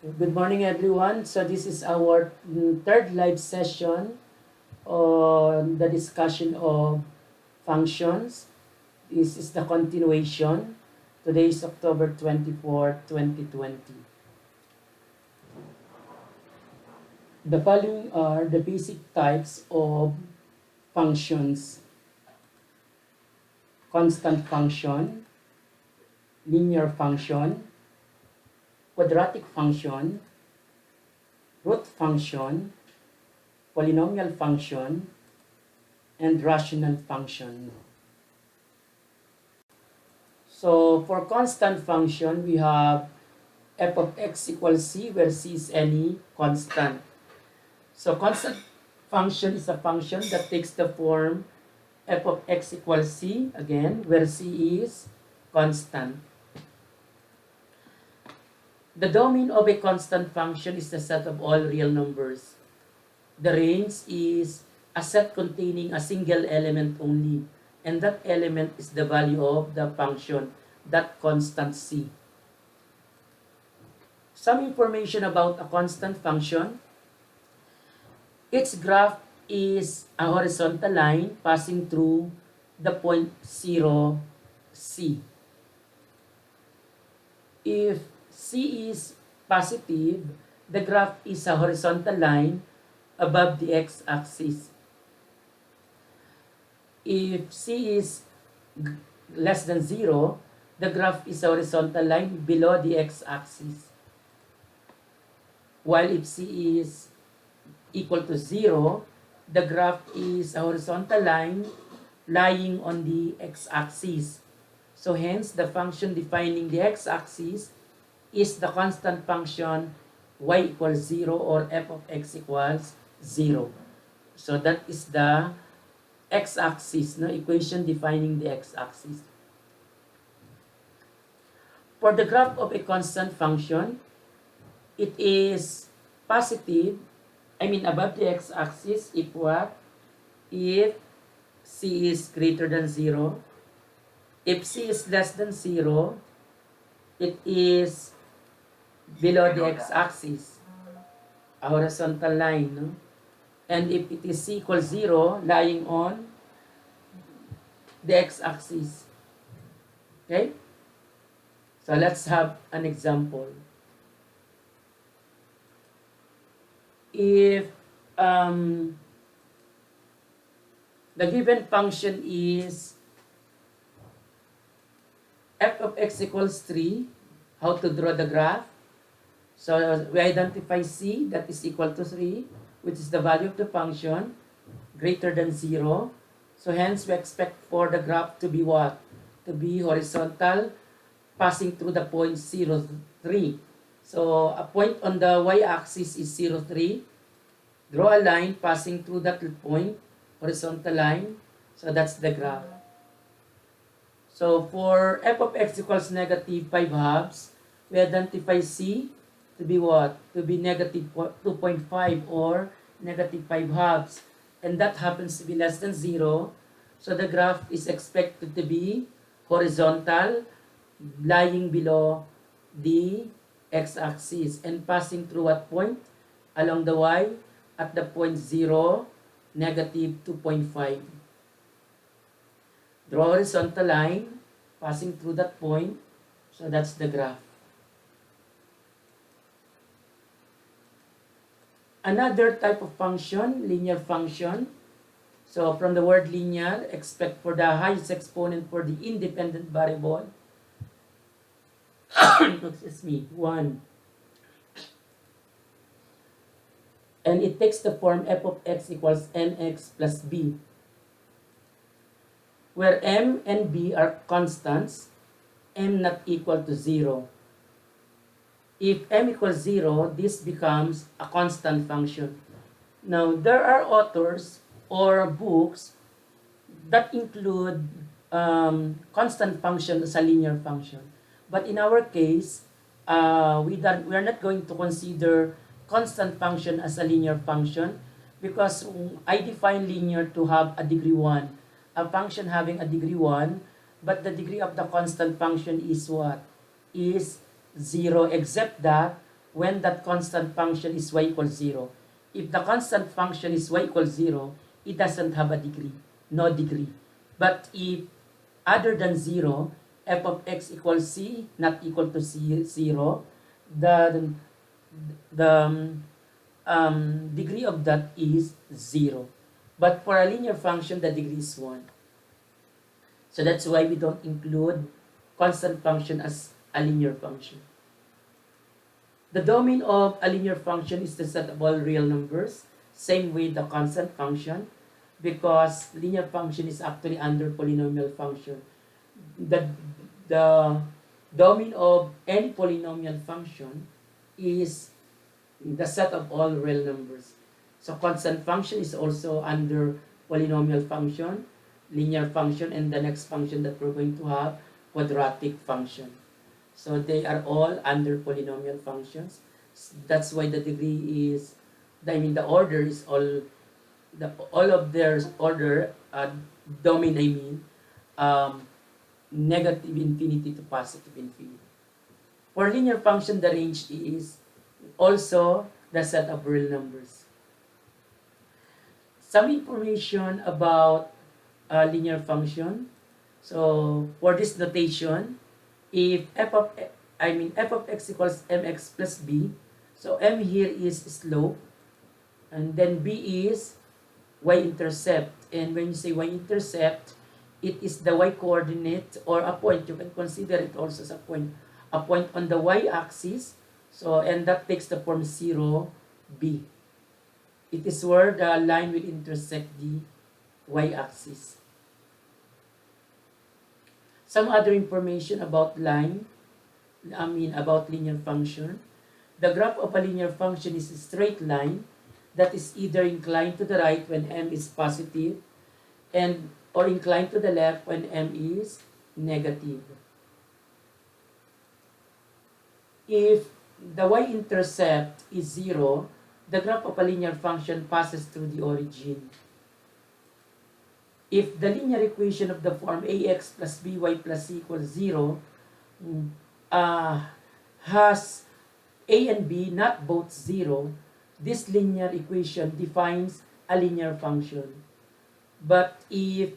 Good morning, everyone. So this is our third live session on the discussion of functions. This is the continuation. Today is October 24, 2020. The following are the basic types of functions: constant function, linear function, quadratic function, root function, polynomial function, and rational function. So for constant function, we have f of x equals c, where c is any constant. So constant function is a function that takes the form f of x equals c, again, where c is constant. The domain of a constant function is the set of all real numbers. The range is a set containing a single element only, and that element is the value of the function, that constant c. Some information about a constant function. Its graph is a horizontal line passing through the point 0, c. If c is positive, the graph is a horizontal line above the x-axis. If c is less than 0, the graph is a horizontal line below the x-axis. While if c is equal to 0, the graph is a horizontal line lying on the x-axis. So hence, the function defining the x-axis is the constant function y equals 0 or f of x equals 0. So that is the x-axis, no, equation defining the x-axis. For the graph of a constant function, it is positive, above the x-axis if what? If c is greater than 0. If c is less than 0, it is below the x-axis, a horizontal line, no? And if it is c equals 0, lying on the x-axis. Okay? So let's have an example. If the given function is f of x equals 3, how to draw the graph? So we identify c, that is equal to 3, which is the value of the function, greater than 0. So hence we expect for the graph to be what? To be horizontal, passing through the point 0, 3. So a point on the y-axis is 0, 3. Draw a line passing through that point, horizontal line. So that's the graph. So for f of x equals negative 5 halves, we identify c to be what? To be negative 2.5 or negative 5 halves. And that happens to be less than 0. So the graph is expected to be horizontal, lying below the x-axis and passing through what point? Along the y at the point 0, negative 2.5. Draw a horizontal line passing through that point. So that's the graph. Another type of function, linear function. So from the word linear, expect for the highest exponent for the independent variable. Excuse me, 1. And it takes the form f of x equals mx plus b, where m and b are constants, m not equal to 0. If m equals 0, this becomes a constant function. Now, there are authors or books that include constant function as a linear function. But in our case, we are not going to consider constant function as a linear function because I define linear to have a degree 1. A function having a degree 1, but the degree of the constant function is what? Is 0, except that when that constant function is y equals 0. If the constant function is y equals 0, it doesn't have a degree, no degree. But if other than 0, f of x equals c, not equal to c, 0, the degree of that is 0. But for a linear function, the degree is 1. So that's why we don't include constant function as a linear function. The domain of a linear function is the set of all real numbers. Same with the constant function, because linear function is actually under polynomial function. The domain of any polynomial function is the set of all real numbers. So constant function is also under polynomial function, linear function, and the next function that we're going to have, quadratic function. So they are all under polynomial functions. That's why the degree is, the order is all of their order, domain, negative infinity to positive infinity. For linear function, the range is also the set of real numbers. Some information about linear function. So for this notation, if f of x equals mx plus b, so m here is slope, and then b is y-intercept. And when you say y-intercept, it is the y-coordinate or a point. You can consider it also as a point on the y-axis. So, and that takes the form 0, b. It is where the line will intersect the y-axis. Some other information about about linear function. The graph of a linear function is a straight line that is either inclined to the right when m is positive or inclined to the left when m is negative. If the y-intercept is 0, the graph of a linear function passes through the origin. If the linear equation of the form ax plus by plus c equals 0 has a and b not both 0, this linear equation defines a linear function. But if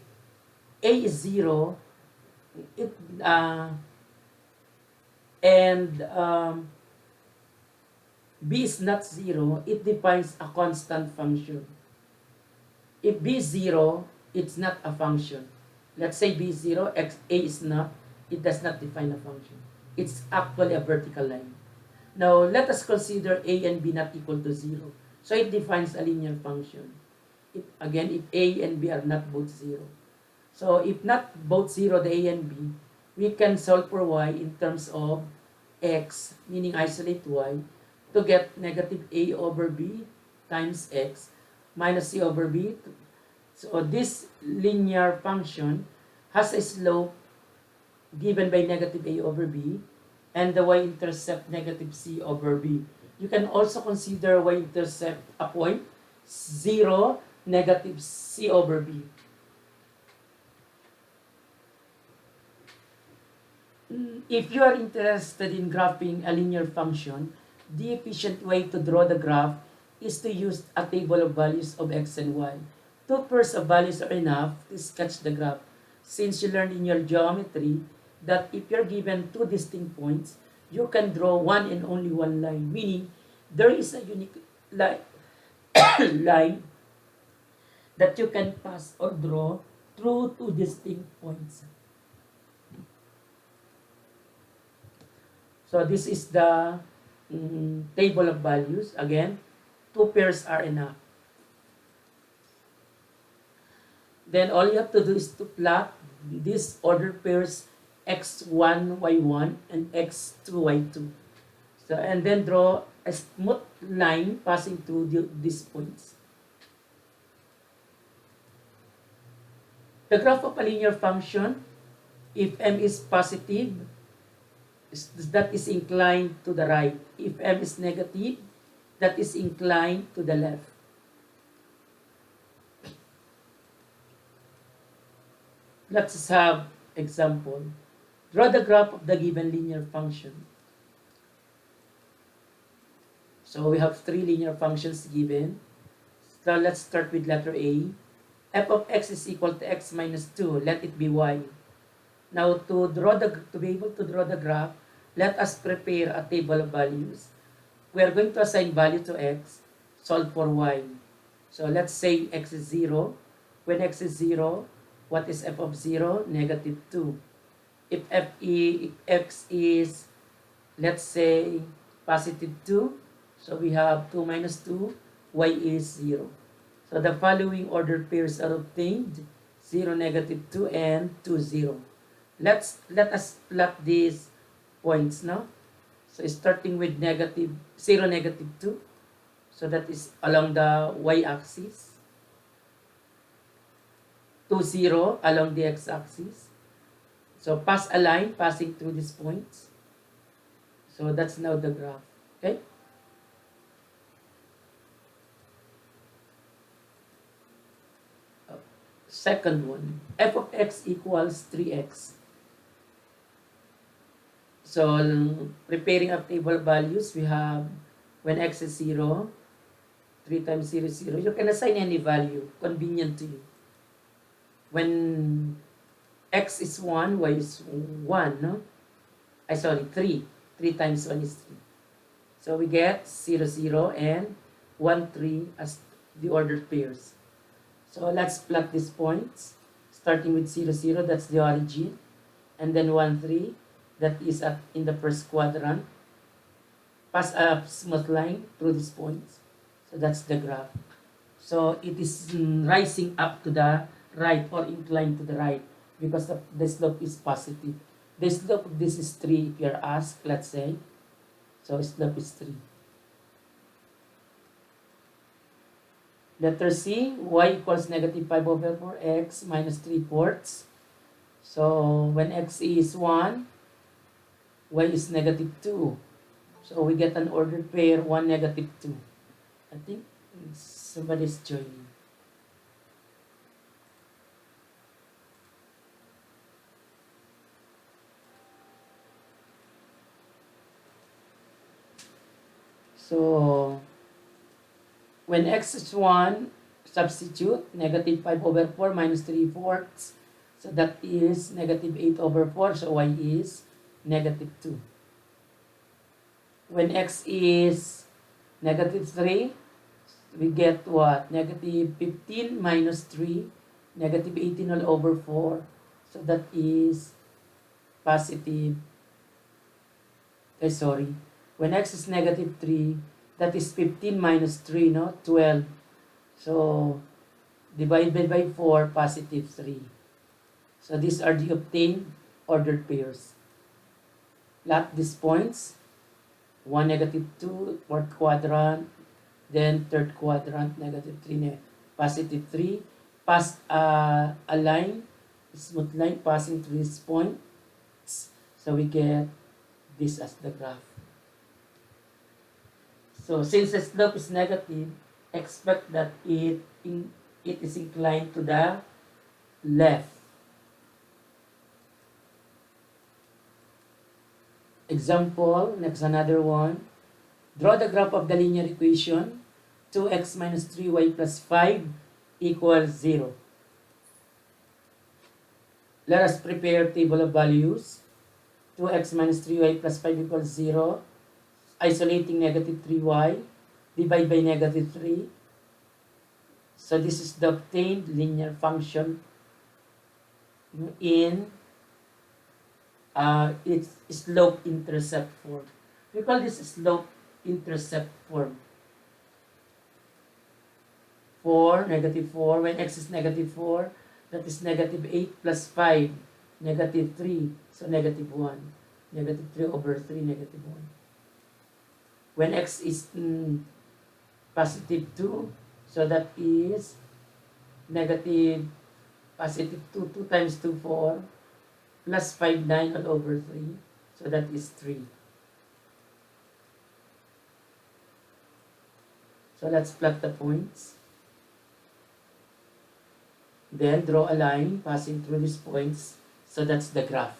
a is 0, b is not 0, it defines a constant function. If b is 0, it's not a function. Let's say b is 0, a is not, it does not define a function. It's actually a vertical line. Now, let us consider a and b not equal to 0. So it defines a linear function. If a and b are not both 0. So if not both 0, the a and b, we can solve for y in terms of x, meaning isolate y, to get negative a over b times x minus c over b. So this linear function has a slope given by negative a over b, and the y-intercept negative c over b. You can also consider y-intercept a point 0, negative c over b. If you are interested in graphing a linear function, the efficient way to draw the graph is to use a table of values of x and y. 2 pairs of values are enough to sketch the graph, since you learned in your geometry that if you're given 2 distinct points, you can draw one and only one line, meaning there is a unique line that you can pass or draw through 2 distinct points. So this is the table of values. Again, 2 pairs are enough. Then all you have to do is to plot these ordered pairs x1, y1, and x2, y2. So, and then draw a smooth line passing through these points. The graph of a linear function, if m is positive, that is inclined to the right. If m is negative, that is inclined to the left. Let's have example. Draw the graph of the given linear function. So we have three linear functions given. So let's start with letter A. F of x is equal to x minus 2. Let it be y. Now to be able to draw the graph, let us prepare a table of values. We are going to assign value to x, solve for y. So let's say x is 0. When x is 0, what is f of 0? Negative 2. If x is, let's say, positive 2, so we have 2 minus 2, y is 0. So the following ordered pairs are obtained, 0, negative 2, and 2, 0. Let us plot these points now. So starting with negative 0, negative 2. So that is along the y-axis. 2, 0 along the x-axis. So pass a line passing through these points. So that's now the graph. Okay? Second one, f of x equals 3x. So preparing up table values, we have when x is 0, 3 times 0 is 0. You can assign any value, convenient to you. When x is 1, y is 1, no? 3. 3 times 1 is 3. So we get 0, 0 and 1, 3 as the ordered pairs. So let's plot these points. Starting with 0, 0, that's the origin. And then 1, 3, that is in the first quadrant. Pass a smooth line through these points. So that's the graph. So it is rising up to the right or inclined to the right because the slope is positive. The slope of this is 3 if you're asked, let's say. So slope is 3. Letter C, y equals negative 5 over 4x minus 3/4. So when x is 1, y is negative 2. So we get an ordered pair, 1, negative 2. I think somebody's joining. So when x is 1, substitute negative 5 over 4 minus 3/4. So that is negative 8 over 4. So y is negative 2. When x is negative 3, we get what? Negative 15 minus 3, negative 18 all over 4. So that is positive. When x is negative 3, that is 15 minus 3, no? 12. So, divided by 4, positive 3. So, these are the obtained ordered pairs. Plot these points. 1, negative 2, fourth quadrant. Then, third quadrant, negative 3, positive 3. Pass a line, smooth line passing through this point. So, we get this as the graph. So since the slope is negative, expect that it is inclined to the left. Example, next another one. Draw the graph of the linear equation 2x minus 3y plus 5 equals 0. Let us prepare table of values. 2x minus 3y plus 5 equals 0. Isolating negative 3y, divide by negative 3. So this is the obtained linear function in its slope-intercept form. We call this slope-intercept form. 4, negative 4. When x is negative 4, that is negative 8 plus 5, negative 3. So negative 1. Negative 3 over 3, negative 1. When x is positive 2, so that is negative positive 2, 2 times 2, 4, plus 5, 9 all over 3, so that is 3. So let's plot the points. Then draw a line passing through these points, so that's the graph.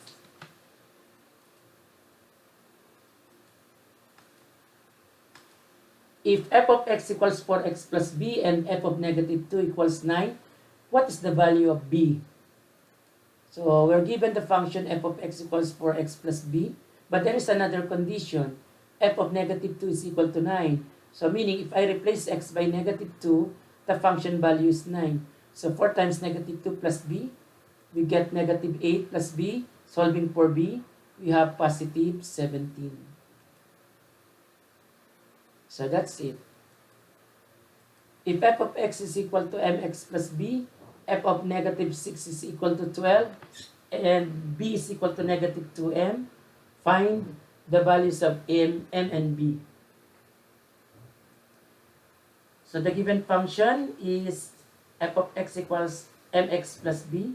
If f of x equals 4x plus b and f of negative 2 equals 9, what is the value of b? So we're given the function f of x equals 4x plus b, but there is another condition. F of negative 2 is equal to 9. So meaning if I replace x by negative 2, the function value is 9. So 4 times negative 2 plus b, we get negative 8 plus b. Solving for b, we have positive 17. So that's it. If f of x is equal to mx plus b, f of negative 6 is equal to 12, and b is equal to negative 2m, find the values of m and b. So the given function is f of x equals mx plus b.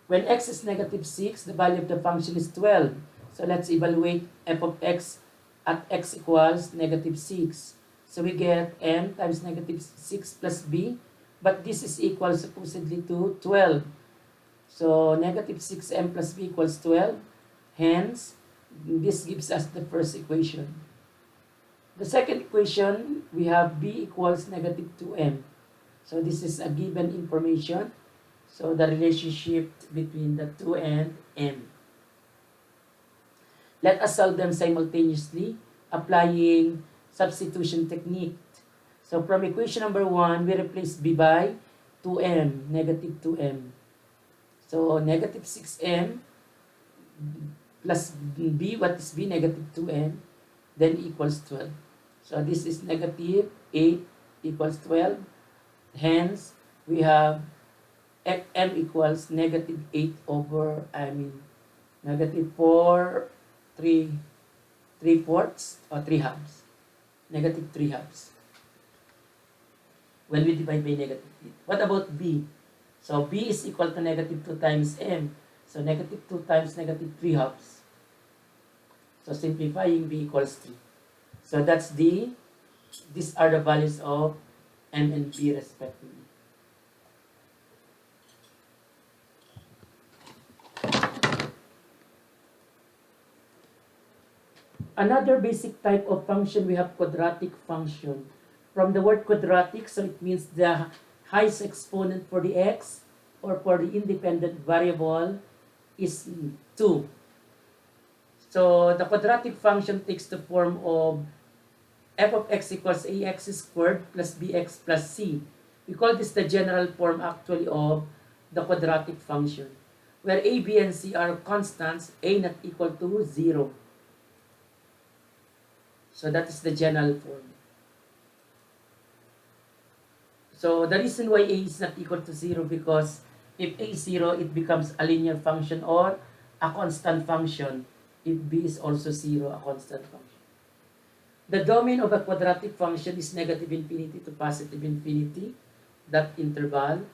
When x is negative 6, the value of the function is 12. So let's evaluate f of x at x equals negative 6. So we get m times negative 6 plus b, but this is equal supposedly to 12. So negative 6m plus b equals 12. Hence, this gives us the first equation. The second equation, we have b equals negative 2m. So this is a given information. So the relationship between the 2 and m. Let us solve them simultaneously, applying substitution technique. So from equation number 1, we replace b by 2m, negative 2m. So negative 6m plus b, what is b? Negative 2m, then equals 12. So this is negative 8 equals 12. Hence, we have m equals negative 8 over, negative 4, 3/4 or 3 halves. Negative 3 halves. When we divide by negative 8. What about b? So b is equal to negative 2 times m. So negative 2 times negative 3 halves. So simplifying, b equals 3. So that's these are the values of m and b respectively. Another basic type of function, we have quadratic function. From the word quadratic, so it means the highest exponent for the x or for the independent variable is 2. So the quadratic function takes the form of f of x equals ax squared plus bx plus c. We call this the general form actually of the quadratic function, where a, b, and c are constants, a not equal to 0. So that is the general form. So the reason why a is not equal to 0, because if a is 0, it becomes a linear function or a constant function. If b is also 0, a constant function. The domain of a quadratic function is negative infinity to positive infinity, that interval.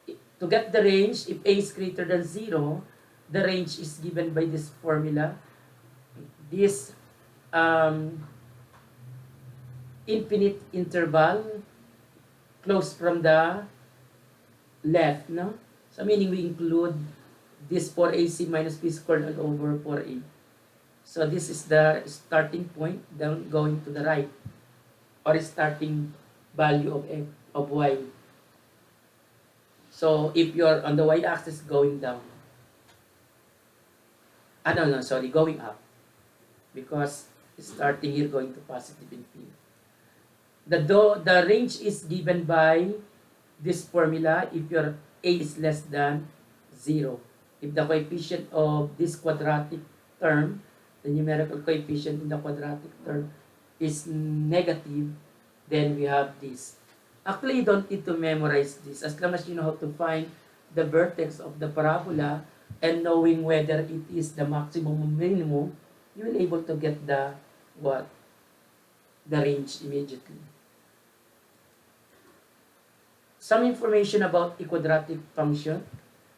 To get the range, if a is greater than 0, the range is given by this formula. This infinite interval close from the left, no? So meaning we include this 4ac minus b squared all over 4a. So this is the starting point, then going to the right, or starting value of y. So if you're on the y-axis, going down. Going up. Because starting here, going to positive infinity. The range is given by this formula if your a is less than 0. If the coefficient of this quadratic term, the numerical coefficient in the quadratic term is negative, then we have this. Actually, you don't need to memorize this. As long as you know how to find the vertex of the parabola and knowing whether it is the maximum or minimum, you will be able to get the range immediately. Some information about a quadratic function.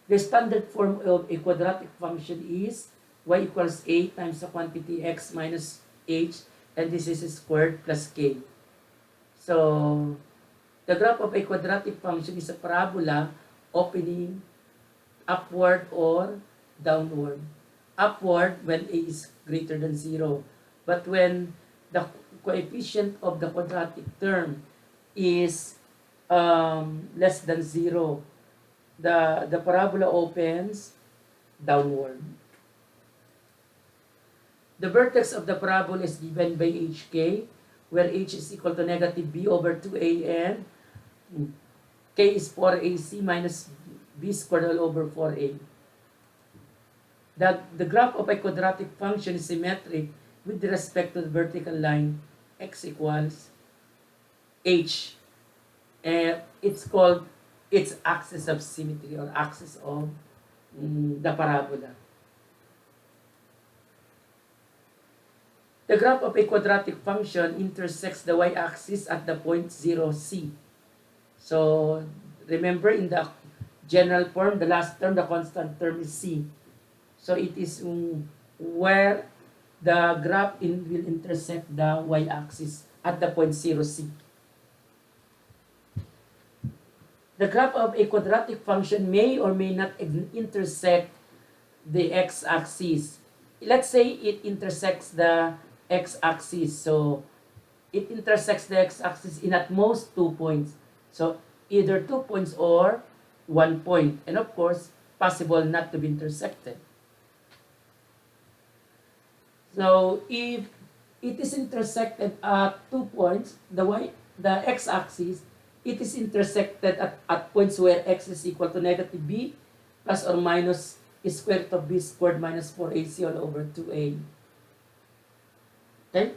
The standard form of a quadratic function is y equals a times the quantity x minus h, and this is squared plus k. So, the graph of a quadratic function is a parabola opening upward or downward. Upward when a is greater than 0. But when the coefficient of the quadratic term is less than 0, the parabola opens downward. The vertex of the parabola is given by hk, where h is equal to negative b over 2a and k is 4ac minus b squared all over 4a. The graph of a quadratic function is symmetric with respect to the vertical line x equals h. And it's called its axis of symmetry or axis of the parabola. The graph of a quadratic function intersects the y-axis at the point 0, c. So, remember in the general form, the last term, the constant term is c. So, it is where the graph will intersect the y-axis at the point 0, c. The graph of a quadratic function may or may not intersect the x-axis. Let's say it intersects the x-axis. So, it intersects the x-axis in at most 2 points. So, either 2 points or 1 point. And of course, possible not to be intersected. So, if it is intersected at 2 points, the x-axis, it is intersected at points where x is equal to negative b plus or minus square root of b squared minus 4ac all over 2a. Okay?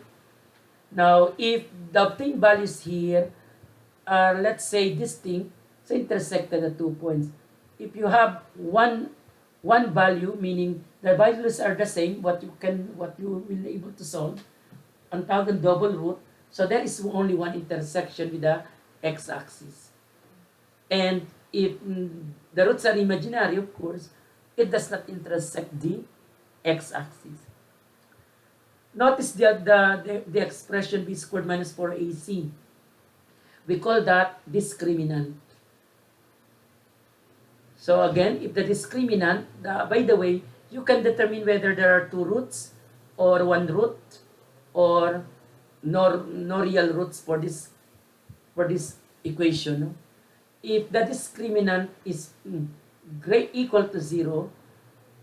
Now, if the obtained values here are, let's say, distinct, so intersected at 2 points. If you have one value, meaning the values are the same, what you will be able to solve, ang tawag ng double root, so there is only one intersection with the x-axis. And if the roots are imaginary, of course, it does not intersect the x-axis. Notice the expression b squared minus 4ac. We call that discriminant. So again, if the discriminant, by the way, you can determine whether there are 2 roots or 1 root or no real roots for this equation. No? If the discriminant is equal to 0,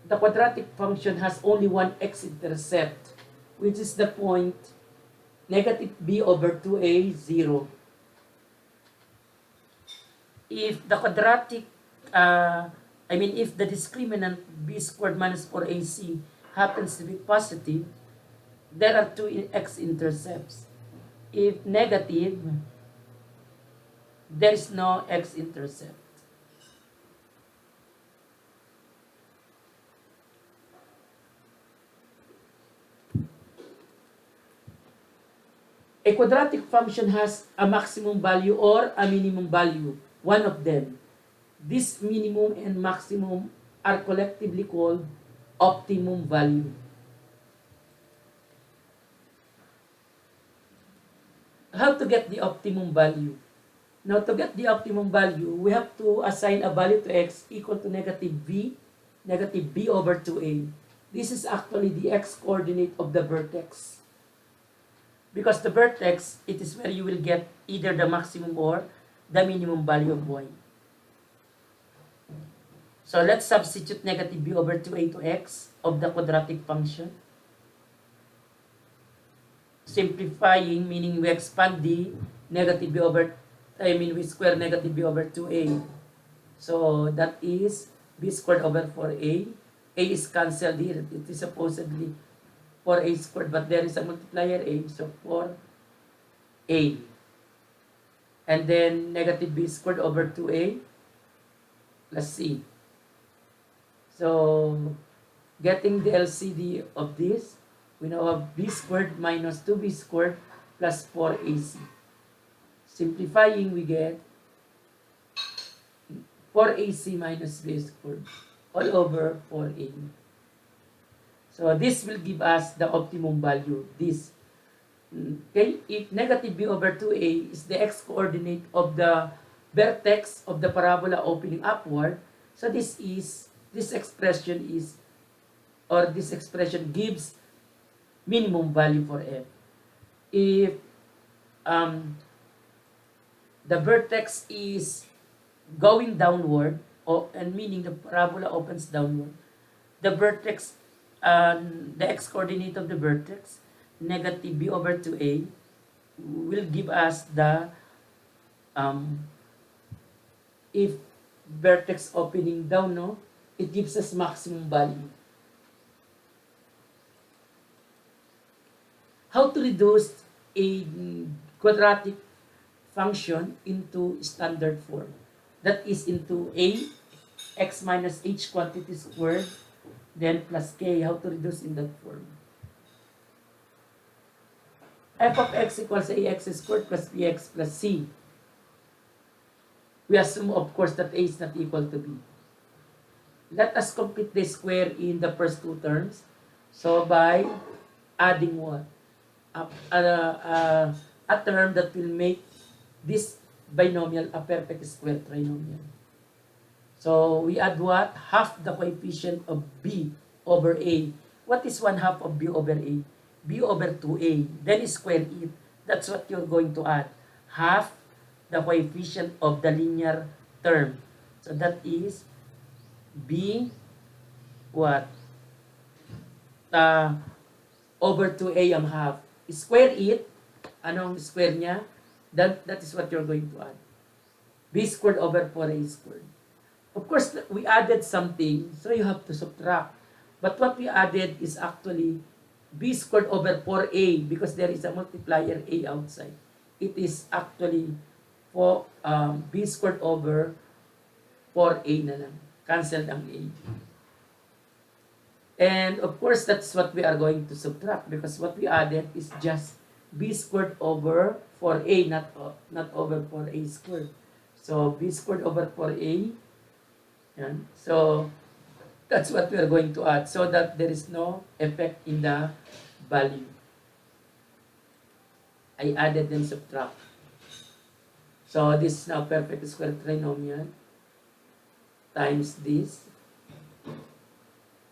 the quadratic function has only one x-intercept, which is the point negative b over 2a, 0. If the quadratic, if the discriminant b squared minus 4ac happens to be positive, there are 2 x-intercepts. If negative, there is no x-intercept. A quadratic function has a maximum value or a minimum value, one of them. This minimum and maximum are collectively called optimum value. How to get the optimum value? Now, to get the optimum value, we have to assign a value to x equal to negative b over 2a. This is actually the x-coordinate of the vertex. Because the vertex, it is where you will get either the maximum or the minimum value of y. So let's substitute negative b over 2a to x of the quadratic function. Simplifying, meaning we expand the negative b over, we square negative b over 2a. So that is b squared over 4a. A is cancelled here. It is supposedly 4a squared, but there is a multiplier a, so 4a. And then negative b squared over 2a plus c. So, getting the LCD of this, we now have b squared minus 2b squared plus 4ac. Simplifying, we get 4ac minus b squared all over 4a. So, this will give us the optimum value, this. Okay, if negative b over 2a is the x-coordinate of the vertex of the parabola opening upward, so this expression gives minimum value for f. if um, the vertex is going downward, and meaning the parabola opens downward, the vertex, the x-coordinate of the vertex, negative b over 2a, will give us the, if vertex opening down, no, it gives us maximum value. How to reduce a quadratic function into standard form? That is into a x minus h quantity squared, then plus k. How to reduce in that form? F of x equals ax squared plus bx plus c. We assume, of course, that a is not equal to b. Let us complete the square in the first two terms. So by adding what? A term that will make this binomial a perfect square trinomial. So we add what? Half the coefficient of b over a. What is 1/2 of b over a? B over 2a. Then square it. That's what you're going to add. Half the coefficient of the linear term. So that is b what? Over 2a ang half. Square it. Anong square niya? That is what you're going to add. B squared over 4a squared. Of course, we added something, so you have to subtract. But what we added is actually b squared over 4a because there is a multiplier a outside. It is actually for b squared over 4a na lang. Cancelled ang a. And of course, that's what we are going to subtract because what we added is just b squared over 4a, not over 4a squared. So b squared over 4a. Yan. So that's what we are going to add so that there is no effect in the value. I added and subtract. So this is now perfect square trinomial times this.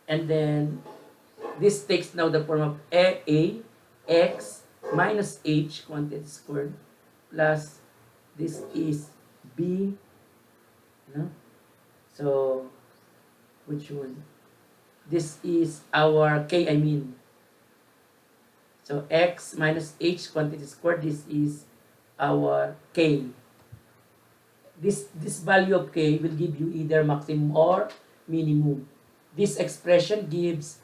And then this takes now the form of a x minus h quantity squared plus this is b, no? So which one? This is our k, I mean. So x minus h quantity squared, this is our k. This value of k will give you either maximum or minimum. This expression gives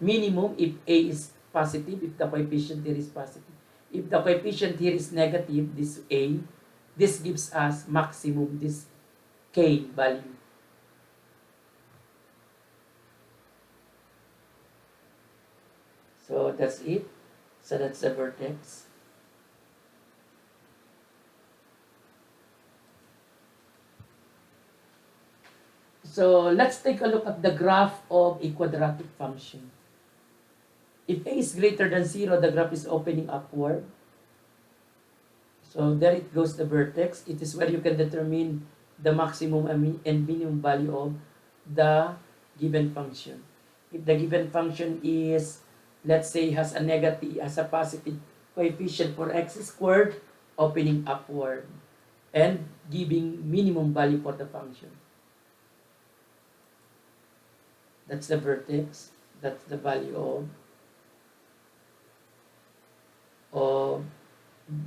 minimum if a is positive, if the coefficient here is positive. If the coefficient here is negative, this a, this gives us maximum, this k value. So that's it. So that's the vertex. So let's take a look at the graph of a quadratic function. If a is greater than 0, the graph is opening upward. So there it goes, the vertex. It is where you can determine the maximum and minimum value of the given function. If the given function is, let's say, has a positive coefficient for x squared, opening upward, and giving minimum value for the function. That's the vertex. That's the value of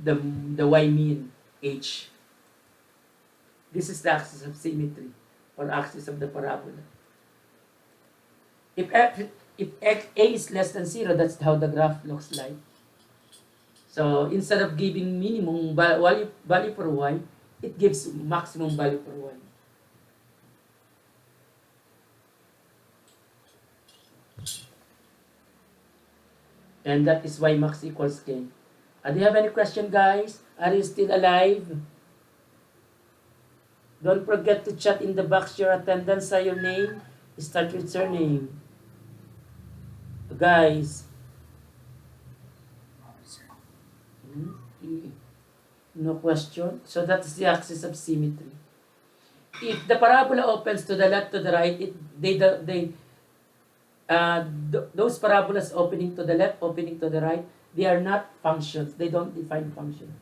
the y mean h. This is the axis of symmetry or axis of the parabola. If a is less than 0, that's how the graph looks like. So instead of giving minimum value for y, it gives maximum value for y. And that is y max equals k. Do you have any question, guys? Are you still alive? Don't forget to chat in the box your attendance, your name. Start with surname. Guys. No question. So that's the axis of symmetry. If the parabola opens to the left, to the right, those parabolas opening to the left, opening to the right, They are not functions. They don't define function.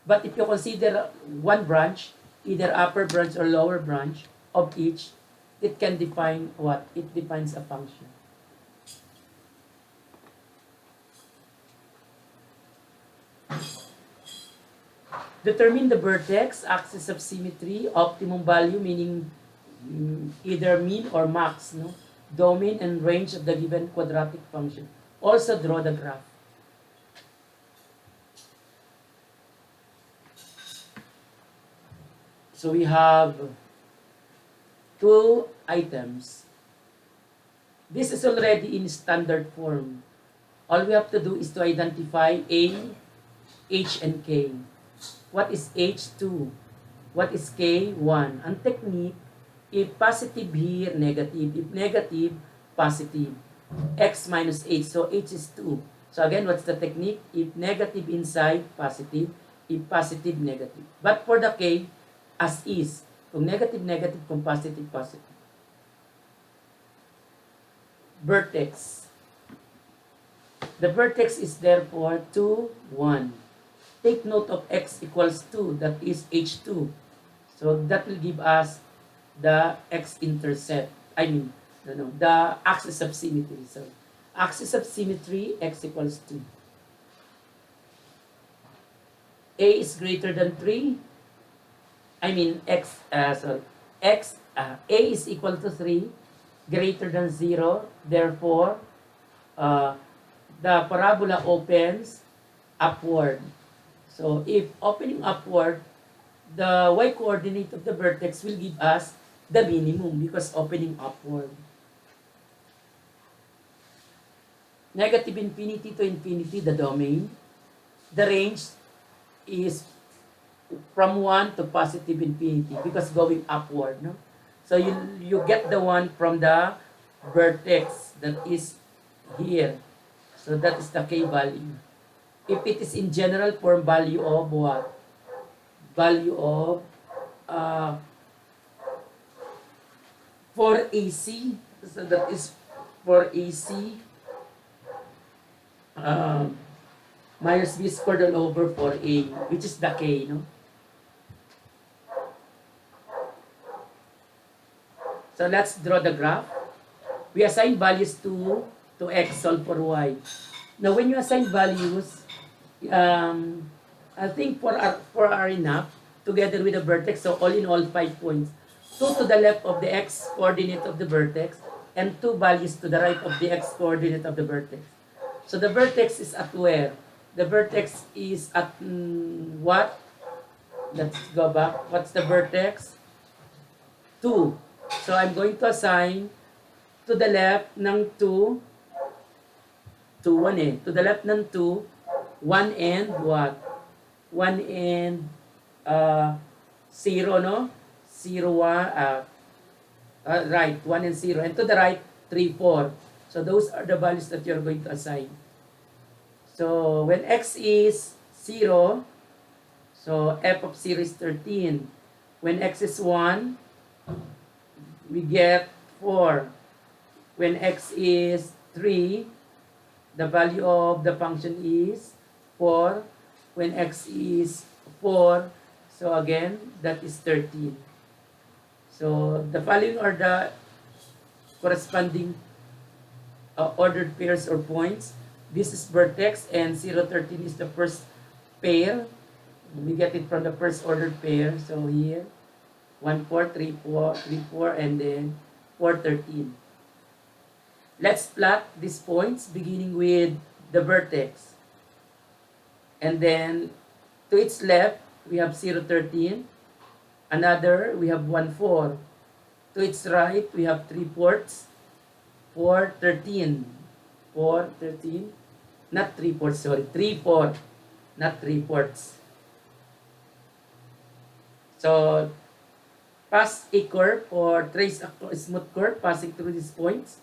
But if you consider one branch, either upper branch or lower branch of each, it can define what? It defines a function. Determine the vertex, axis of symmetry, optimum value, meaning either mean or max, no? Domain and range of the given quadratic function. Also draw the graph. So we have two items. This is already in standard form. All we have to do is to identify A, H, and K. What is H2? What is K1? Ang technique, if positive here, negative. If negative, positive. X minus H. So H is 2. So again, what's the technique? If negative inside, positive. If positive, negative. But for the K, as is. Kung negative, negative. Kung positive, positive. Vertex. The vertex is therefore 2, 1. Take note of x equals 2, that is H2. So that will give us the x-intercept. The axis of symmetry. So axis of symmetry, x equals 2. A is greater than 3. A is equal to 3, greater than 0. Therefore, the parabola opens upward. So if opening upward, the y-coordinate of the vertex will give us the minimum because opening upward. Negative infinity to infinity, the domain. The range is from 1 to positive infinity because going upward. No? So you get the one from the vertex that is here. So that is the K value. If it is in general form, value of what? Value of 4AC. So that is 4AC minus B squared all over 4A, which is the K, no? So let's draw the graph. We assign values to X, solve for Y. Now when you assign values, I think for are enough together with the vertex. So all in all, 5 points. 2 to the left of the x coordinate of the vertex and 2 values to the right of the x coordinate of the vertex. So the vertex is at where? The vertex is at what? Let's go back. What's the vertex? 2. So I'm going to assign to the left ng 2 to 1 eh. To the left ng 2, 1 and what? 1 and 0, no? 0, 1, right, 1 and 0. And to the right, 3, 4. So those are the values that you're going to assign. So when x is 0, so f of 0 is 13. When x is 1, we get 4. When x is 3, the value of the function is 4. When x is 4, so again, that is 13. So the following are the corresponding ordered pairs or points. This is vertex and 0, 13 is the first pair. We get it from the first ordered pair. So here, 1, 4, 3, 4, 3, 4, and then 4, 13. Let's plot these points beginning with the vertex. And then to its left, we have 0, 13. Another, we have 1, 4. To its right, we have 3 fourths. 4, 13. 4, 13. Not 3 fourths, sorry. 3, 4. Not 3 fourths. So, pass a curve or trace a smooth curve passing through these points.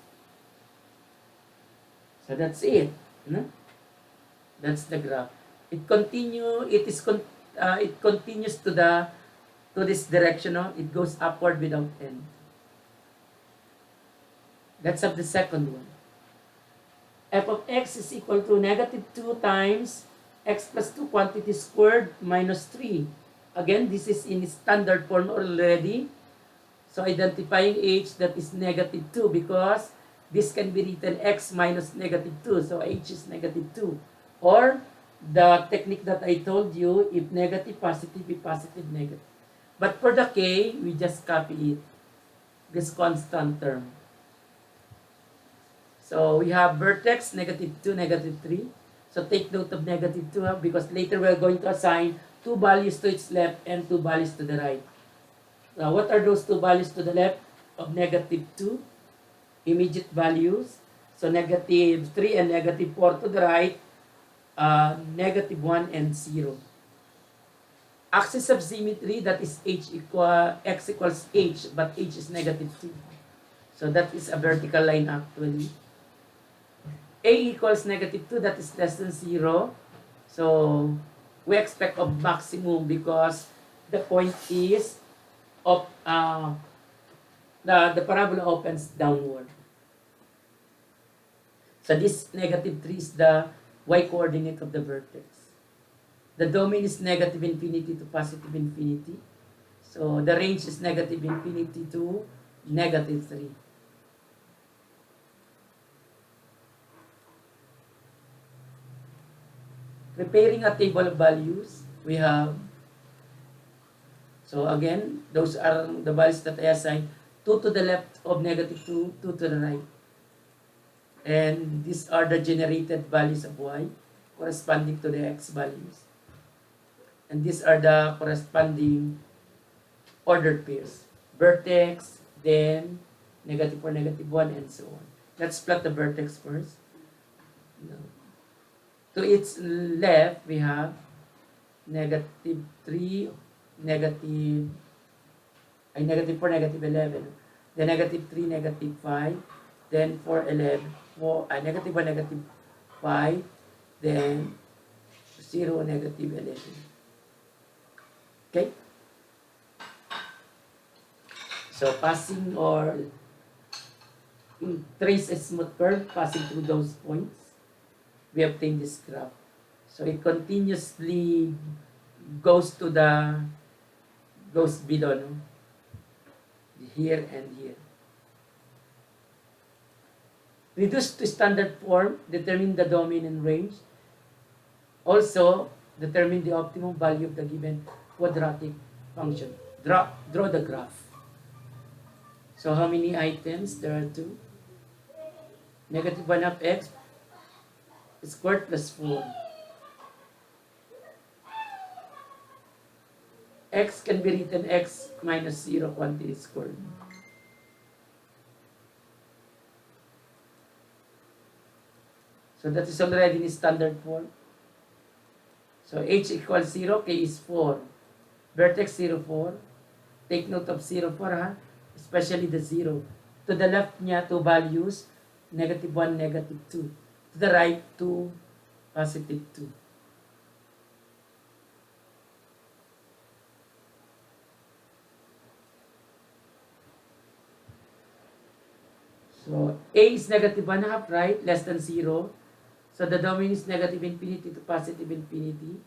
So that's it. No? That's the graph. It continues to this direction. No? It goes upward without end. Let's have the second one. f of x is equal to negative 2 times x plus 2 quantity squared minus 3. Again, this is in standard form already. So identifying h, that is negative 2, because this can be written x minus negative 2. So h is negative 2. Or the technique that I told you, if negative, positive, be positive, negative. But for the k, we just copy it, this constant term. So we have vertex, negative 2, negative 3. So take note of negative 2, because later we're going to assign 2 values to its left and 2 values to the right. Now, what are those 2 values to the left of negative 2? Immediate values. So negative 3 and negative 4 to the right, negative 1 and 0. Axis of symmetry, that is x equals h, but h is negative 2. So that is a vertical line actually. A equals negative 2, that is less than 0. So we expect a maximum because the point is of the parabola opens downward. So this negative 3 is the y-coordinate of the vertex. The domain is negative infinity to positive infinity. So the range is negative infinity to negative 3. Preparing a table of values, we have, so again, those are the values that I assigned. 2 to the left of negative 2, 2 to the right. And these are the generated values of y corresponding to the x values. And these are the corresponding ordered pairs. Vertex, then negative 4, negative 1, and so on. Let's plot the vertex first. No. To its left, we have negative 3, negative 4, negative 11. Then negative 3, negative 5. Then 4, 11. Negative 1, negative 5. Then 0, negative 11. Okay? So passing or trace a smooth curve passing through those points, we obtain this graph. So it continuously goes below, no? Here and here. Reduce to standard form, determine the domain and range. Also, determine the optimum value of the given quadratic function. Draw the graph. So how many items? There are 2. Negative 1 of x squared plus 4. X can be written x minus 0 quantity squared. So that is already in standard form. So h equals 0, k is 4. Vertex 0, 4. Take note of 0, 4, especially the 0. To the left niya, 2 values, negative 1, negative 2. To the right, 2, positive 2. So a is negative 1/2, right? Less than 0. So the domain is negative infinity to positive infinity.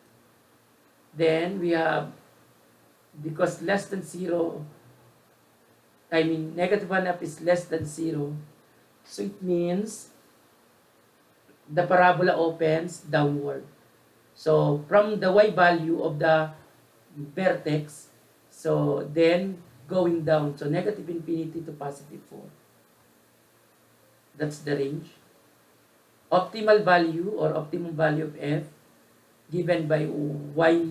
Then we have, because less than 0, negative 1/2 is less than 0. So it means the parabola opens downward. So from the y value of the vertex, so then going down. So negative infinity to positive 4. That's the range. Optimal value or optimum value of f given by y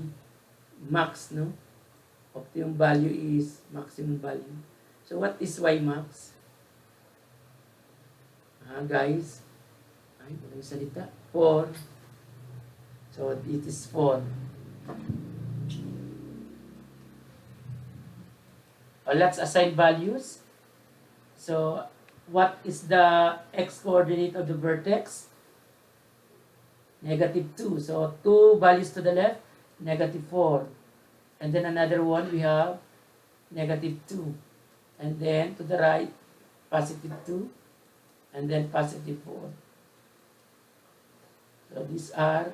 max, no? Optimum value is maximum value. So what is y max? Guys, ay, walang salita. 4. So it is 4. Let's assign values. So what is the x coordinate of the vertex? Negative 2. So 2 values to the left, negative 4. And then another one, we have negative 2. And then to the right, positive 2. And then positive 4. So these are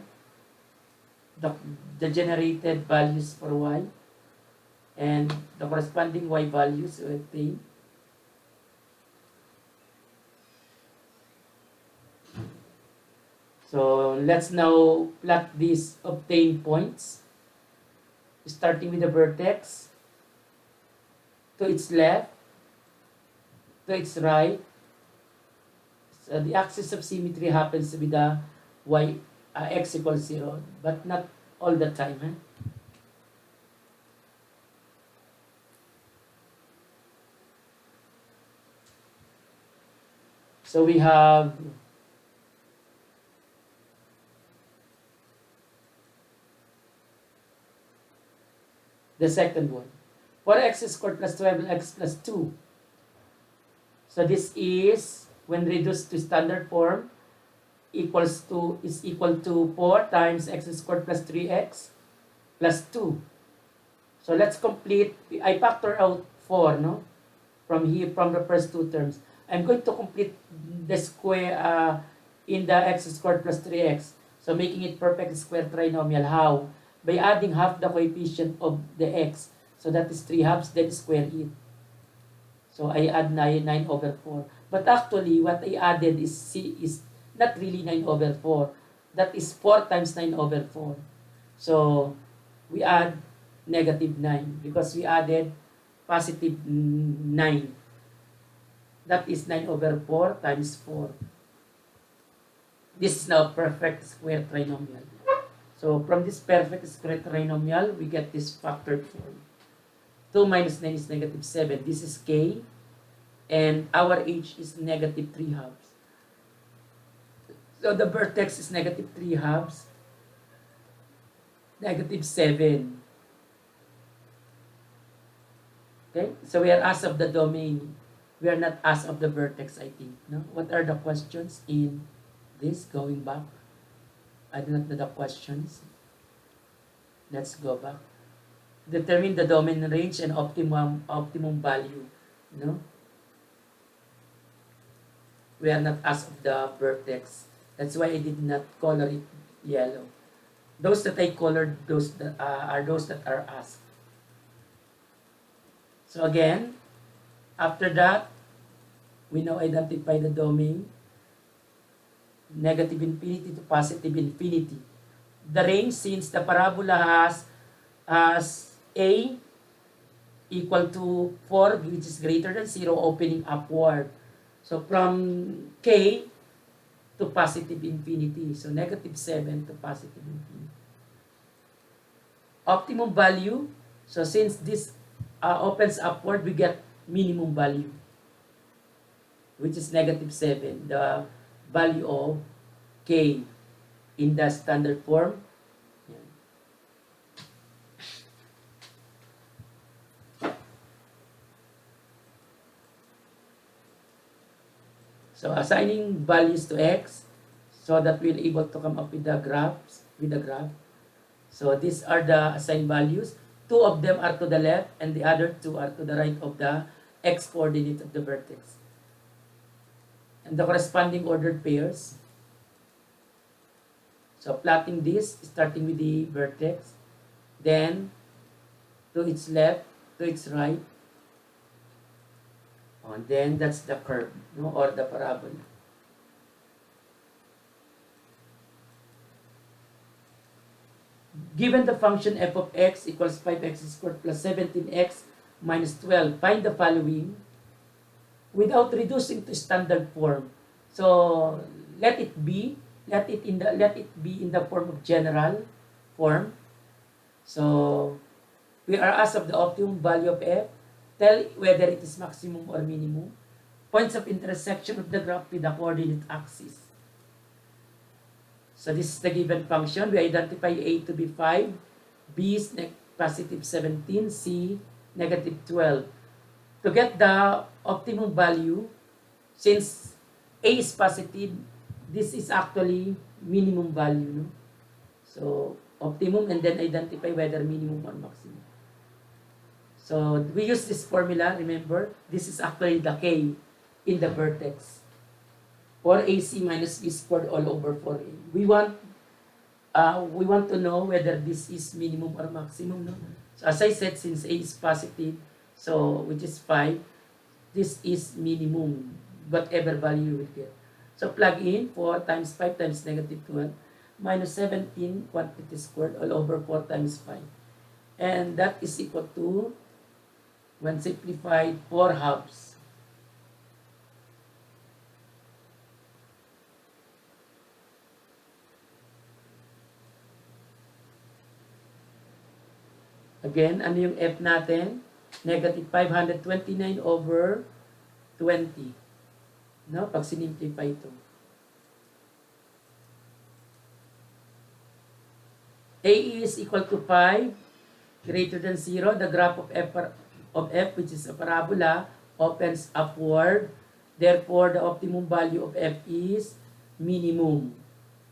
the generated values for y and the corresponding y values we obtain. So let's now plot these obtained points, starting with the vertex to its left, to its right. So the axis of symmetry happens to be the x equals 0, but not all the time. So we have the second one. 4x squared plus 12x plus 2. So this is, when reduced to standard form, is equal to 4 times x squared plus 3x plus 2. So let's complete. I factor out 4, no? From here, from the first two terms. I'm going to complete the square in the x squared plus 3x. So making it perfect square trinomial. How? By adding half the coefficient of the x. So that is 3 halves, then square it. So I add 9 over 4. But actually, what I added is not really 9 over 4. That is 4 times 9 over 4. So we add negative 9 because we added positive 9. That is 9 over 4 times 4. This is now perfect square trinomial. So from this perfect square trinomial, we get this factored form. 2 minus 9 is negative 7. This is k. And our h is negative 3 halves. So the vertex is negative 3 halves. Negative 7. Okay? So we are as of the domain. We are not as of the vertex, I think. No? What are the questions in this? Going back. I do not know the questions. Let's go back. Determine the domain range and optimum value. No? We are not as of the vertex. That's why I did not color it yellow. Those that I colored, those that are those that are as. So again, after that, we now identify the domain. Negative infinity to positive infinity. The range, since the parabola has a equal to 4, which is greater than 0, opening upward. So from k to positive infinity. So negative 7 to positive infinity. Optimum value. So since this opens upward, we get minimum value, which is negative 7. The value of k in the standard form. So assigning values to x so that we'll able to come up with the graph. So these are the assigned values. 2 of them are to the left and the other 2 are to the right of the x coordinate of the vertex. And the corresponding ordered pairs. So plotting this, starting with the vertex, then to its left, to its right, and then that's the curve, no, or the parabola. Given the function f of x equals 5x squared plus 17x minus 12, find the following without reducing to standard form. So let it be in the form of general form. So we are asked of the optimum value of f. Tell whether it is maximum or minimum. Points of intersection of the graph with the coordinate axis. So this is the given function. We identify a to be 5, b is positive 17, c negative 12. To get the optimum value, since a is positive, this is actually minimum value. No? So optimum and then identify whether minimum or maximum. So we use this formula, remember, this is actually the k in the vertex. 4ac minus b squared all over 4a. We want we want to know whether this is minimum or maximum, no? So as I said, since A is positive, so which is 5, this is minimum, whatever value you will get. So plug in 4 times 5 times negative 12 minus 17 quantity squared all over 4 times 5. And that is equal to, when simplified, 4 halves. Again, ano yung F natin? Negative 529 over 20. No? Pag sinimplify ito. A is equal to 5, greater than 0. The graph of f, which is a parabola, opens upward. Therefore, the optimum value of f is minimum.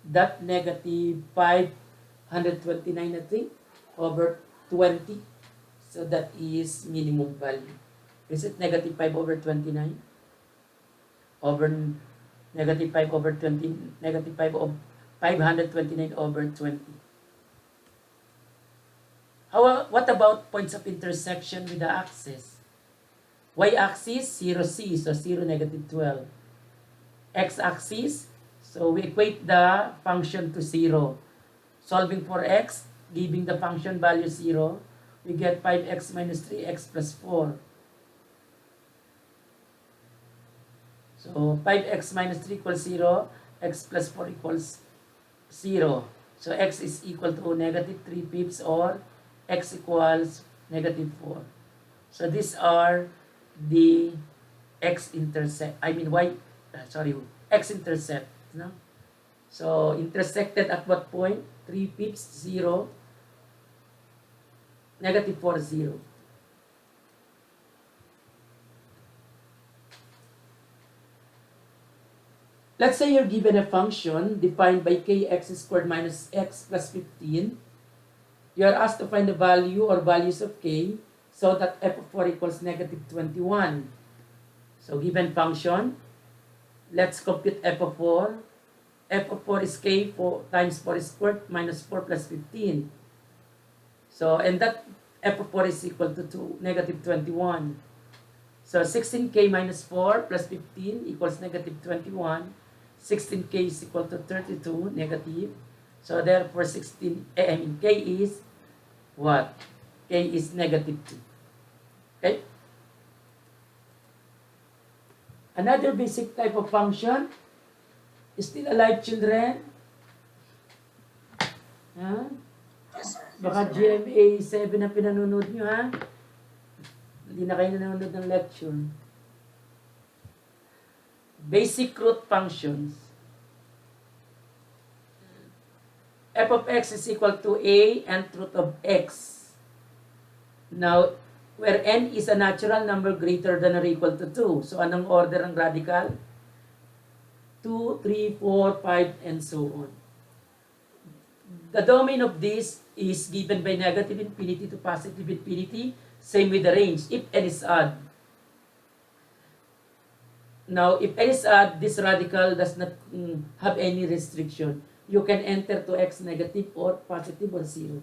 That negative 529, I think, over 20. So that is minimum value. Is it negative 5 over 29? Over negative 5 over 20, negative 5 of 529 over 20. What about points of intersection with the axis? Y-axis, 0C, so 0, negative 12. X-axis, so we equate the function to 0. Solving for x, giving the function value 0, we get 5x minus 3x plus 4. So 5x minus 3 equals 0, x plus 4 equals 0. So x is equal to negative 3/5 or x equals negative 4. So these are the x-intercept, x-intercept. No? So intersected at what point? 3/5, 0, negative 4, 0. Let's say you're given a function defined by kx squared minus x plus 15. You are asked to find the value or values of k so that f of 4 equals negative 21. So given function, let's compute f of 4. F of 4 is k 4 times 4 squared minus 4 plus 15. So, and that f of 4 is equal to negative 21. So 16k minus 4 plus 15 equals negative 21. 16k is equal to 32 negative. So therefore k is what? K is negative 2. Okay? Another basic type of function. Still alive, children? Ha? Baka GMA 7 na pinanonood nyo, ha? Hindi na kayo nanonood ng lecture. Basic root functions. F of x is equal to a nth root of x. Now, where n is a natural number greater than or equal to 2. So, anong order ng radical? 2, 3, 4, 5, and so on. The domain of this is given by negative infinity to positive infinity. Same with the range, if n is odd. Now, if n is odd, this radical does not have any restriction. You can enter to x negative or positive or 0.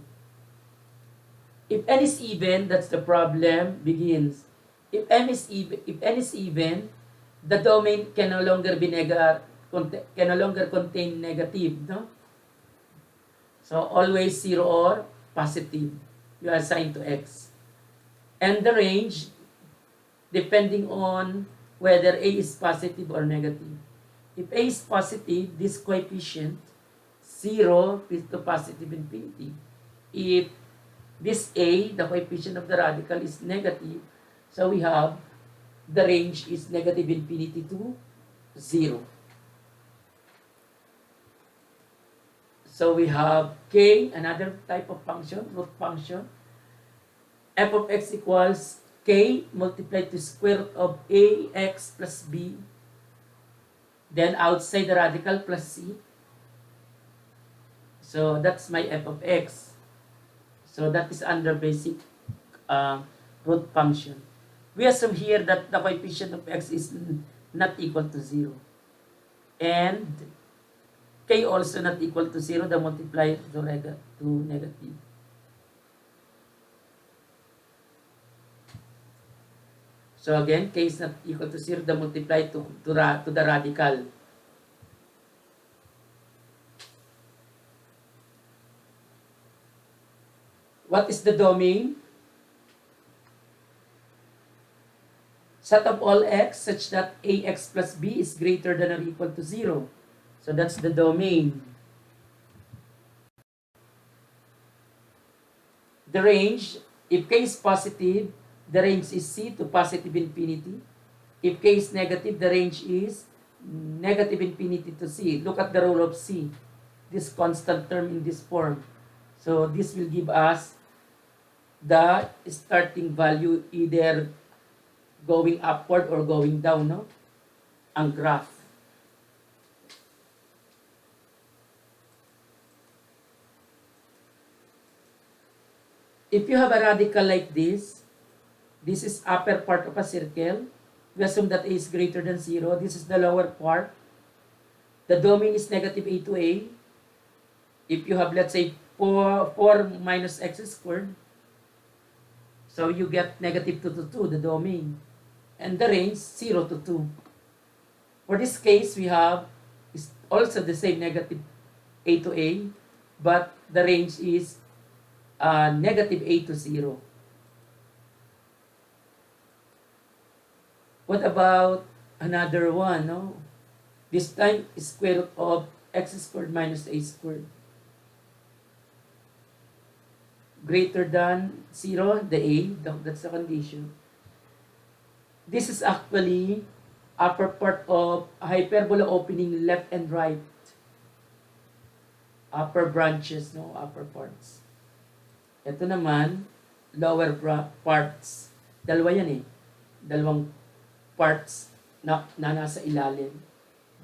If n is even, that's the problem begins. If n is even, the domain can no longer contain negative, no? So always 0 or positive, you assign to x. And the range, depending on whether a is positive or negative. If a is positive, this coefficient 0 is to positive infinity. If this a, the coefficient of the radical, is negative, so we have the range is negative infinity to 0. So we have k, another type of function, root function. F of x equals k multiplied to square root of ax plus b. Then outside the radical plus c. So that's my f of x. So that is under basic root function. We assume here that the coefficient of x is not equal to 0. And k also not equal to 0, the multiplier to negative. So again, k is not equal to 0, the multiply to the radical. What is the domain? Set of all x such that ax plus b is greater than or equal to 0. So that's the domain. The range, if k is positive, the range is c to positive infinity. If k is negative, the range is negative infinity to c. Look at the rule of c, this constant term in this form. So this will give us the starting value either going upward or going down, no? Ang graph. If you have a radical like this is upper part of a circle. We assume that a is greater than 0. This is the lower part. The domain is negative a to a. If you have, let's say, 4 minus x squared, so you get negative 2 to 2, the domain. And the range, 0 to 2. For this case, we have is also the same negative a to a, but the range is negative a to 0. What about another one? No? This time is square root of x squared minus a squared. Greater than 0, the a, that's the condition. This is actually upper part of a hyperbola opening left and right. Upper branches, no? Upper parts. Ito naman, lower parts. Dalawa yan eh. Dalawang parts na nasa ilalim,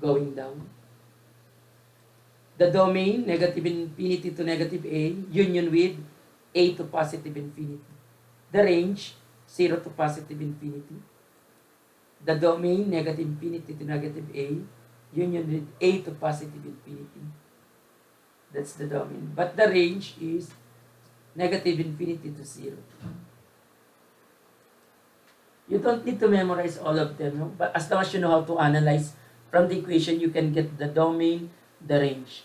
going down. The domain, negative infinity to negative a, union with a to positive infinity. The range, 0 to positive infinity. The domain, negative infinity to negative a, union with a to positive infinity. That's the domain. But the range is negative infinity to 0. You don't need to memorize all of them, no? But as long as you know how to analyze from the equation, you can get the domain, the range.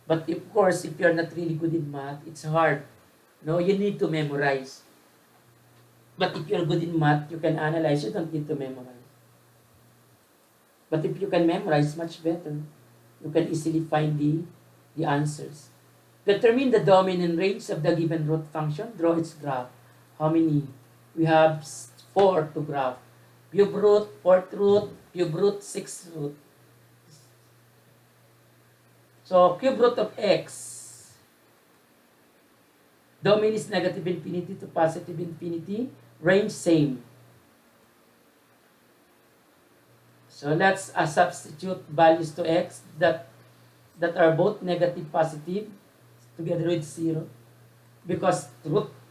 But of course, if you're not really good in math, it's hard. No, you need to memorize. But if you're good in math, you can analyze. You don't need to memorize. But if you can memorize, much better. You can easily find the answers. Determine the domain and range of the given root function. Draw its graph. How many? We have 4 to graph. Cube root, 4th root, cube root, 6th root. So, cube root of x. Domain is negative infinity to positive infinity. Range, same. So, let's substitute values to x that are both negative, positive, together with 0. Because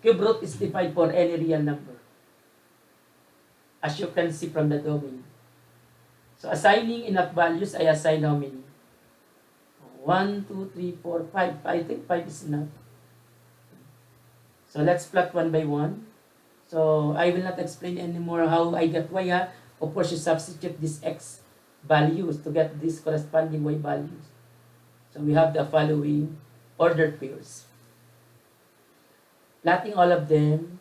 cube root is defined for any real number, as you can see from the domain. So, assigning enough values, I assign how many? 1, 2, 3, 4, 5. I think 5 is enough. So, let's plot one by one. So, I will not explain anymore how I get y. Of course, you substitute these x values to get these corresponding y values. So, we have the following ordered pairs. Plotting all of them.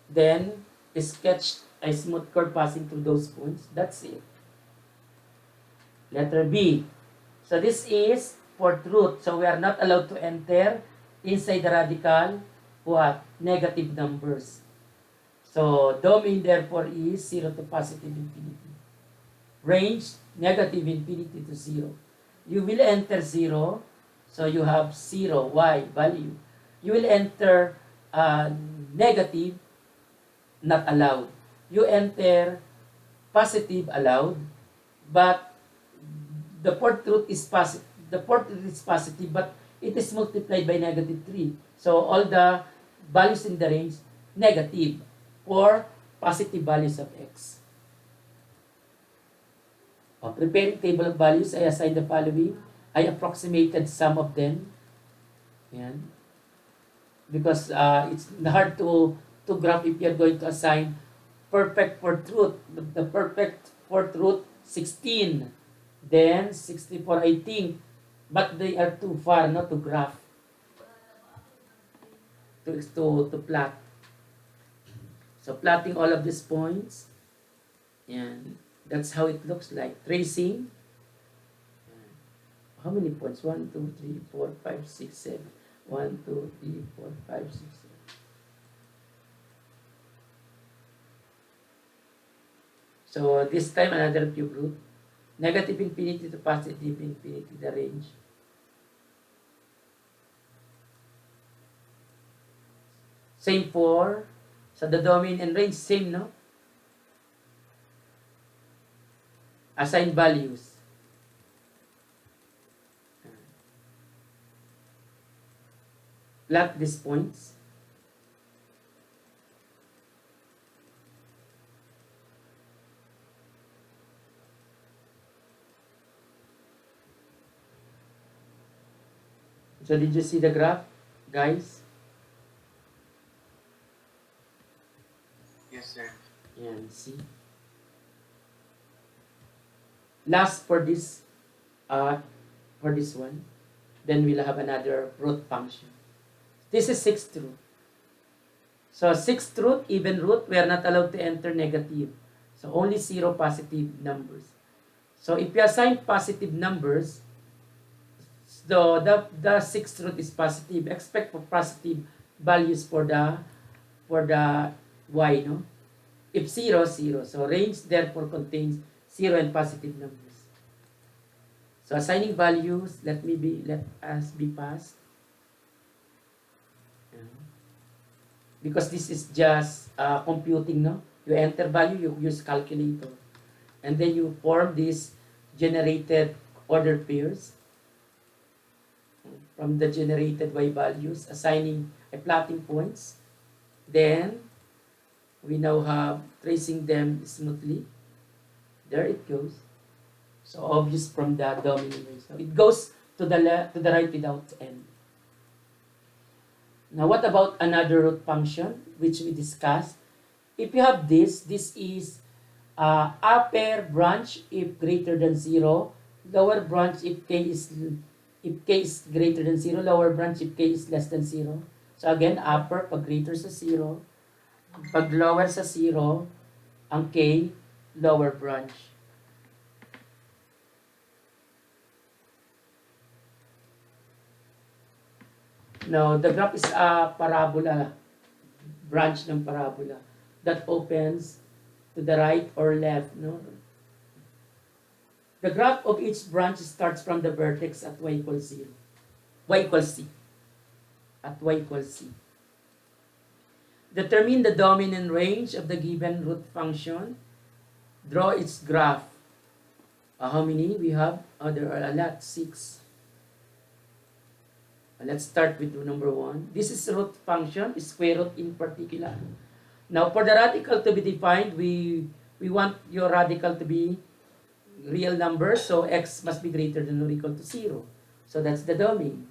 Then, sketch a smooth curve passing through those points. That's it. Letter B. So, this is 4th root. So, we are not allowed to enter inside the radical what? Negative numbers. So, domain therefore is 0 to positive infinity. Range, negative infinity to 0. You will enter 0. So, you have 0, y, value. You will enter negative, not allowed. You enter positive, allowed. But the 4th root is positive. The 4th root is positive, but it is multiplied by negative 3. So, all the values in the range, negative, or positive values of x. Preparing table of values, I assigned the following. I approximated some of them. Yan. Because it's hard to graph if you're going to assign perfect for truth. The perfect for truth, 16. Then 64, I think. But they are too far not to graph. To plot. So plotting all of these points. And that's how it looks like. Tracing. How many points? 1, 2, 3, 4, 5, 6, 7. 1, 2, 3, 4, 5, 6, 7. So this time another cube root. Negative infinity to positive infinity, the range. Same for, so the domain and range, same, no? Assign values. Plot these points. So did you see the graph, guys? Yes, sir. And see. Last for this one, then we'll have another root function. This is sixth root. So sixth root, even root, we are not allowed to enter negative. So only 0 positive numbers. So if you assign positive numbers, the sixth root is positive. Expect for positive values for the y, no? If 0, 0. So range therefore contains 0 and positive numbers. So assigning values, let us be passed. Because this is just computing, no? You enter value, you use calculator. And then you form these generated ordered pairs from the generated y values, assigning plotting points. Then we now have tracing them smoothly. There it goes. So obvious from the dominant range. So it goes to the right without end. Now what about another root function which we discussed? If you have this is upper branch if greater than 0, lower branch if k is greater than 0, lower branch if k is less than 0. So again, upper pag greater sa 0, pag lower sa 0, ang k, lower branch. Now, the graph is a parabola, branch ng parabola that opens to the right or left, no? The graph of each branch starts from the vertex at y equals 0. Y equals c. At y equals c. Determine the dominant range of the given root function. Draw its graph. How many we have? There are a lot, 6. Let's start with number 1. This is root function, square root in particular. Now, for the radical to be defined, we want your radical to be real number, so x must be greater than or equal to 0. So that's the domain.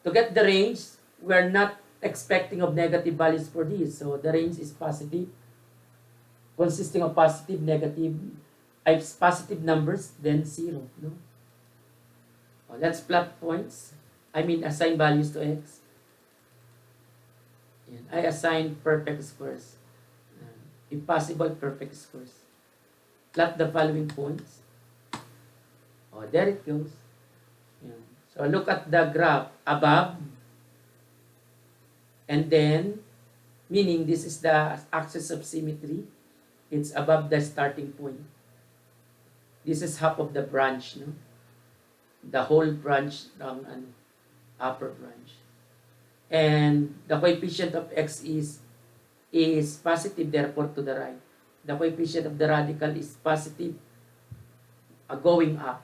To get the range, we're not expecting of negative values for this. So the range is positive, consisting of positive, negative, positive numbers, then 0. No? Let's plot points. Assign values to x. And I assign perfect squares. If possible, perfect squares. Plot the following points. There it goes. So look at the graph above. And then, meaning this is the axis of symmetry. It's above the starting point. This is half of the branch, no? The whole branch ng upper branch. And the coefficient of x is positive, therefore to the right. The coefficient of the radical is positive, going up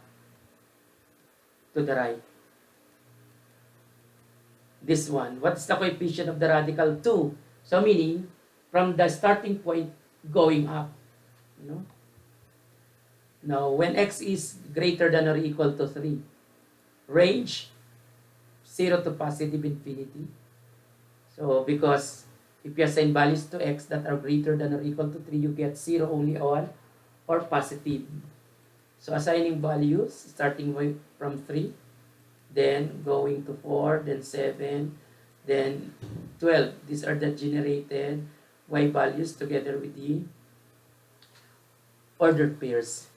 to the right. This one, what's the coefficient of the radical? 2. So meaning, from the starting point, going up. Now, when x is greater than or equal to 3, range 0 to positive infinity. So, because if you assign values to x that are greater than or equal to 3, you get 0 only on or positive. So, assigning values starting from 3, then going to 4, then 7, then 12. These are the generated y values together with the ordered pairs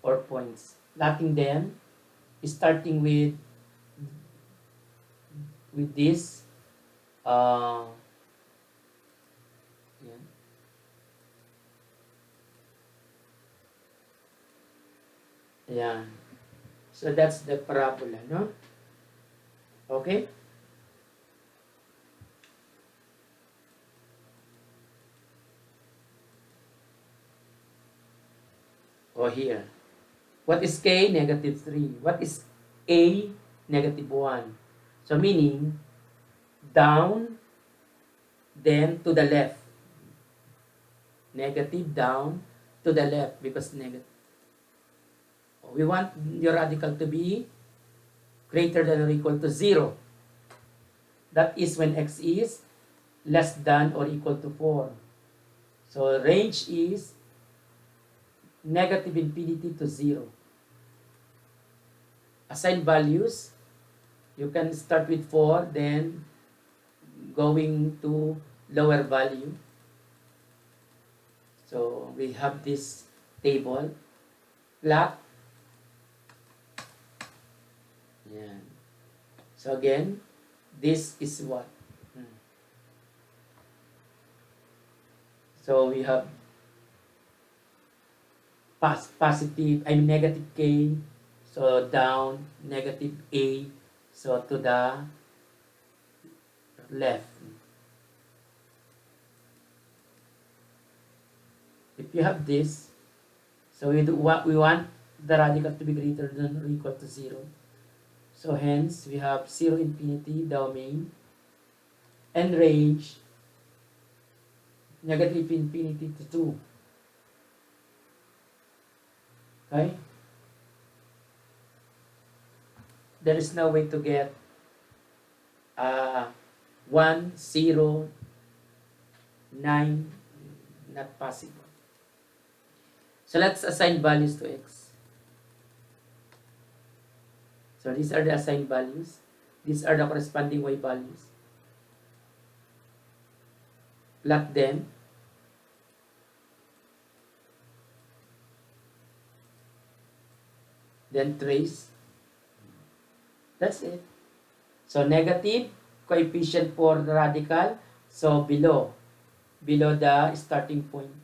or points. Plotting them, starting with this. Yeah. Yeah. So that's the parabola, no? Okay? Or here. What is k? Negative 3. What is a? Negative 1. So meaning, down, then to the left. Negative down to the left because negative. We want your radical to be greater than or equal to 0. That is when x is less than or equal to 4. So range is negative infinity to 0. Assign values. You can start with 4, then going to lower value. So we have this table. Plot. Yeah. So again, this is what? So we have negative k, so down, negative a, so to the left. If you have this, so we want the radical to be greater than or equal to 0. So hence, we have 0 infinity domain and range negative infinity to 2. Okay? There is no way to get 1, 0, 9, not possible. So let's assign values to x. So these are the assigned values. These are the corresponding y values. Plot them. Then trace. That's it. So negative coefficient for the radical. So below the starting point.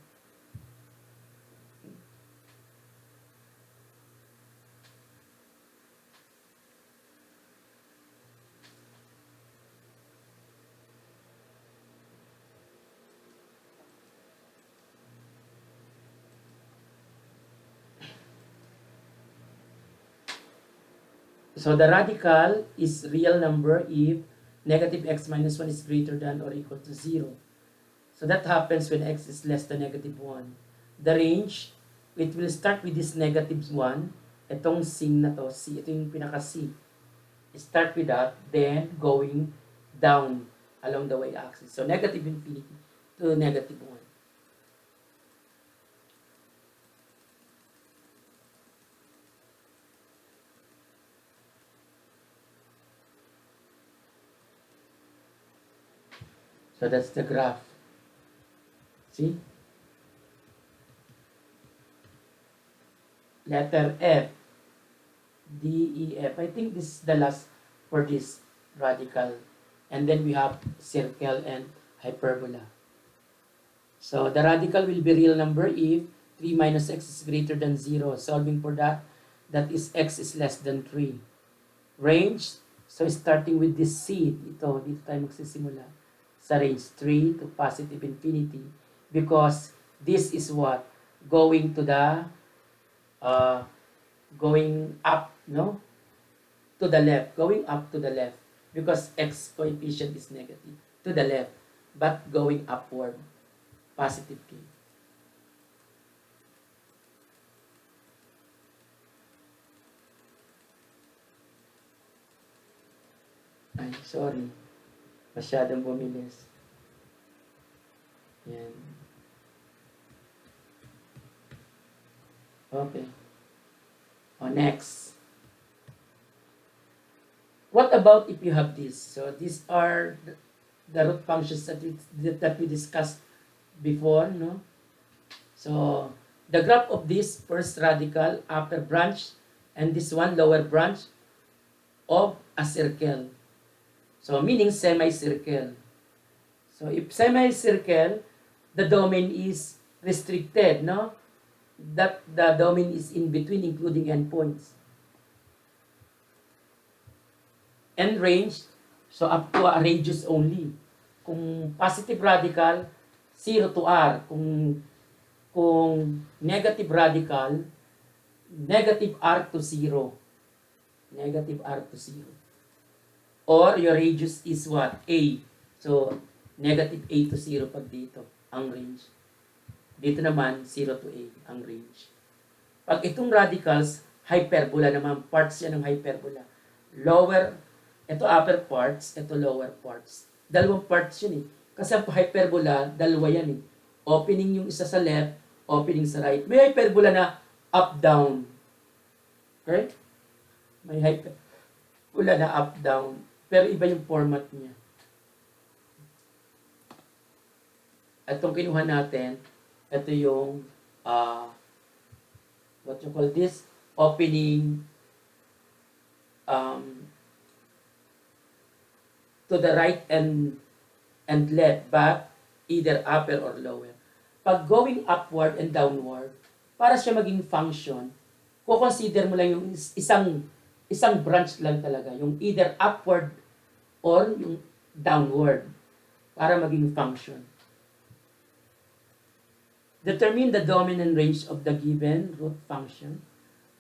So the radical is real number if negative x minus 1 is greater than or equal to 0. So that happens when x is less than negative 1. The range, it will start with this negative 1. Itong sin na to, C, ito yung pinaka-C. Start with that, then going down along the y-axis. So negative infinity to negative 1. So that's the graph. See? Letter F. D, E, F. I think this is the last for this radical. And then we have circle and hyperbola. So the radical will be real number if 3 minus x is greater than 0. Solving for that, that is x is less than 3. Range, so starting with this C, dito tayo magsisimula. Sa range 3 to positive infinity. Because this is what? Going to the, going up, no? To the left. Going up to the left. Because x coefficient is negative. To the left. But going upward. Positive k. Ay, sorry. Masyadong bumilis. Yan. Okay. Next. What about if you have this? So these are the root functions that we discussed before, no? So the graph of this first radical, upper branch, and this one lower branch of a circle. So meaning semicircle. So if semicircle, the domain is restricted, no? That the domain is in between, including endpoints. And range, so up to a radius only. Kung positive radical, 0 to r. Kung negative radical, negative r to 0. Negative r to 0. Or your radius is what? A. So, negative a to 0 pag dito, ang range. Dito naman, 0 to a, ang range. Pag itong radicals, hyperbola naman, parts yan ng hyperbola. Lower, ito upper parts, ito lower parts. Dalawang parts yun eh. Kasi ang hyperbola, dalawa yan eh. Opening yung isa sa left, opening sa right. May hyperbola na up-down. Okay? May hyperbola na up-down. Pero iba yung format niya. At itong kinuha natin, ito yung what you call this? Opening to the right and left, but either upper or lower. Pag going upward and downward, para siya maging function, consider mo lang yung isang branch lang talaga, yung either upward or yung downward, para maging function. Determine the domain and range of the given root function.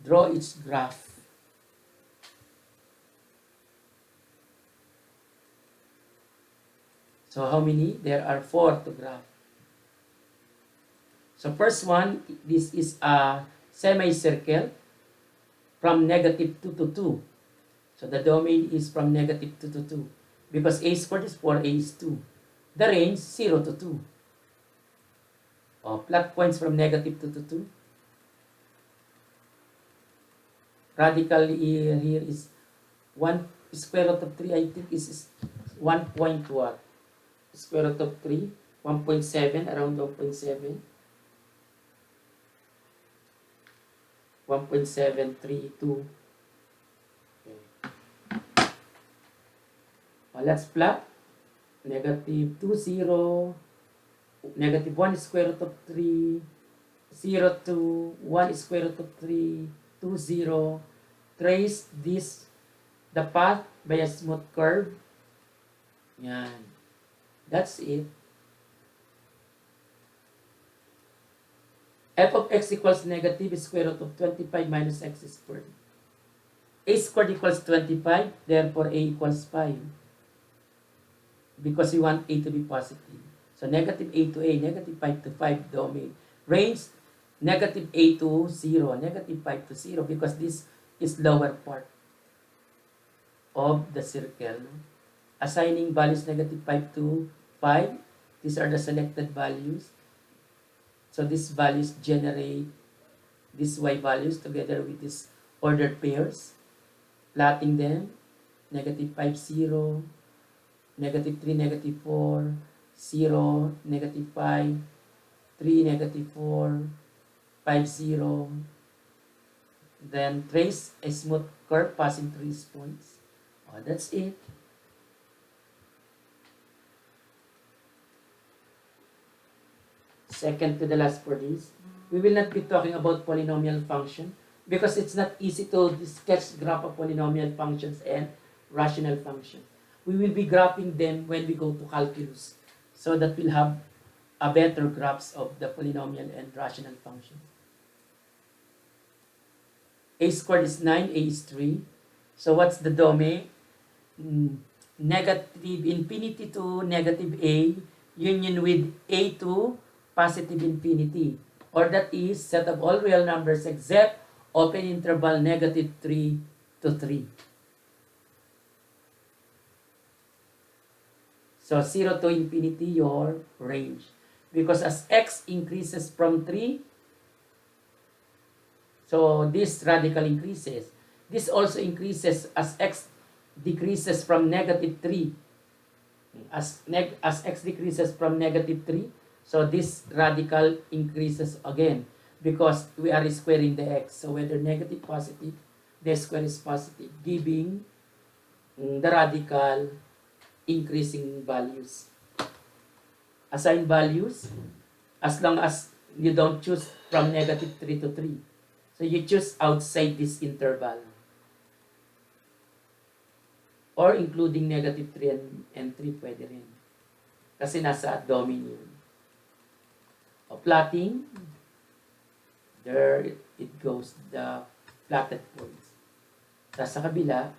Draw its graph. So how many? There are 4 to graph. So first one, this is a semicircle from negative 2 to 2. So the domain is from negative 2 to 2. Because a squared is 4, a is 2. The range, 0 to 2. Plot points from negative 2 to 2. Radical here is 1 square root of 3, I think is 1 point what? Square root of 3, 1.7, around 1.7. 1.732. Okay. Let's plot. Negative 2, 0. Negative 1 square root of 3. 0, 2. 1 square root of 3. 2, 0. Trace the path by a smooth curve. Yan. That's it. F of x equals negative square root of 25 minus x squared. A squared equals 25, therefore a equals 5. Because we want a to be positive. So negative a to a, negative 5 to 5 domain. Range, negative a to 0, negative 5 to 0, because this is lower part of the circle. Assigning values negative 5 to 5, these are the selected values. So these values generate these y values together with these ordered pairs. Plotting them, negative 5, 0, negative 3, negative 4, 0, negative 5, 3, negative 4, 5, 0. Then trace a smooth curve passing through these points. That's it. Second to the last for this. We will not be talking about polynomial function because it's not easy to sketch graph of polynomial functions and rational functions. We will be graphing them when we go to calculus, so that we'll have a better graphs of the polynomial and rational functions. A squared is 9, a is 3. So what's the domain? Negative infinity to negative a, union with a to positive infinity. Or that is set of all real numbers except open interval negative 3 to 3. So 0 to infinity, your range. Because as x increases from 3, so this radical increases. This also increases as x decreases from negative 3. As x decreases from negative 3, so this radical increases again because we are squaring the x. So whether negative, positive, the square is positive, giving the radical increasing values. Assign values as long as you don't choose from negative 3 to 3. So you choose outside this interval. Or including negative 3 and 3 pwede rin. Kasi nasa domain yun. O plotting, there it goes, the plotted points. Tapos sa kabila,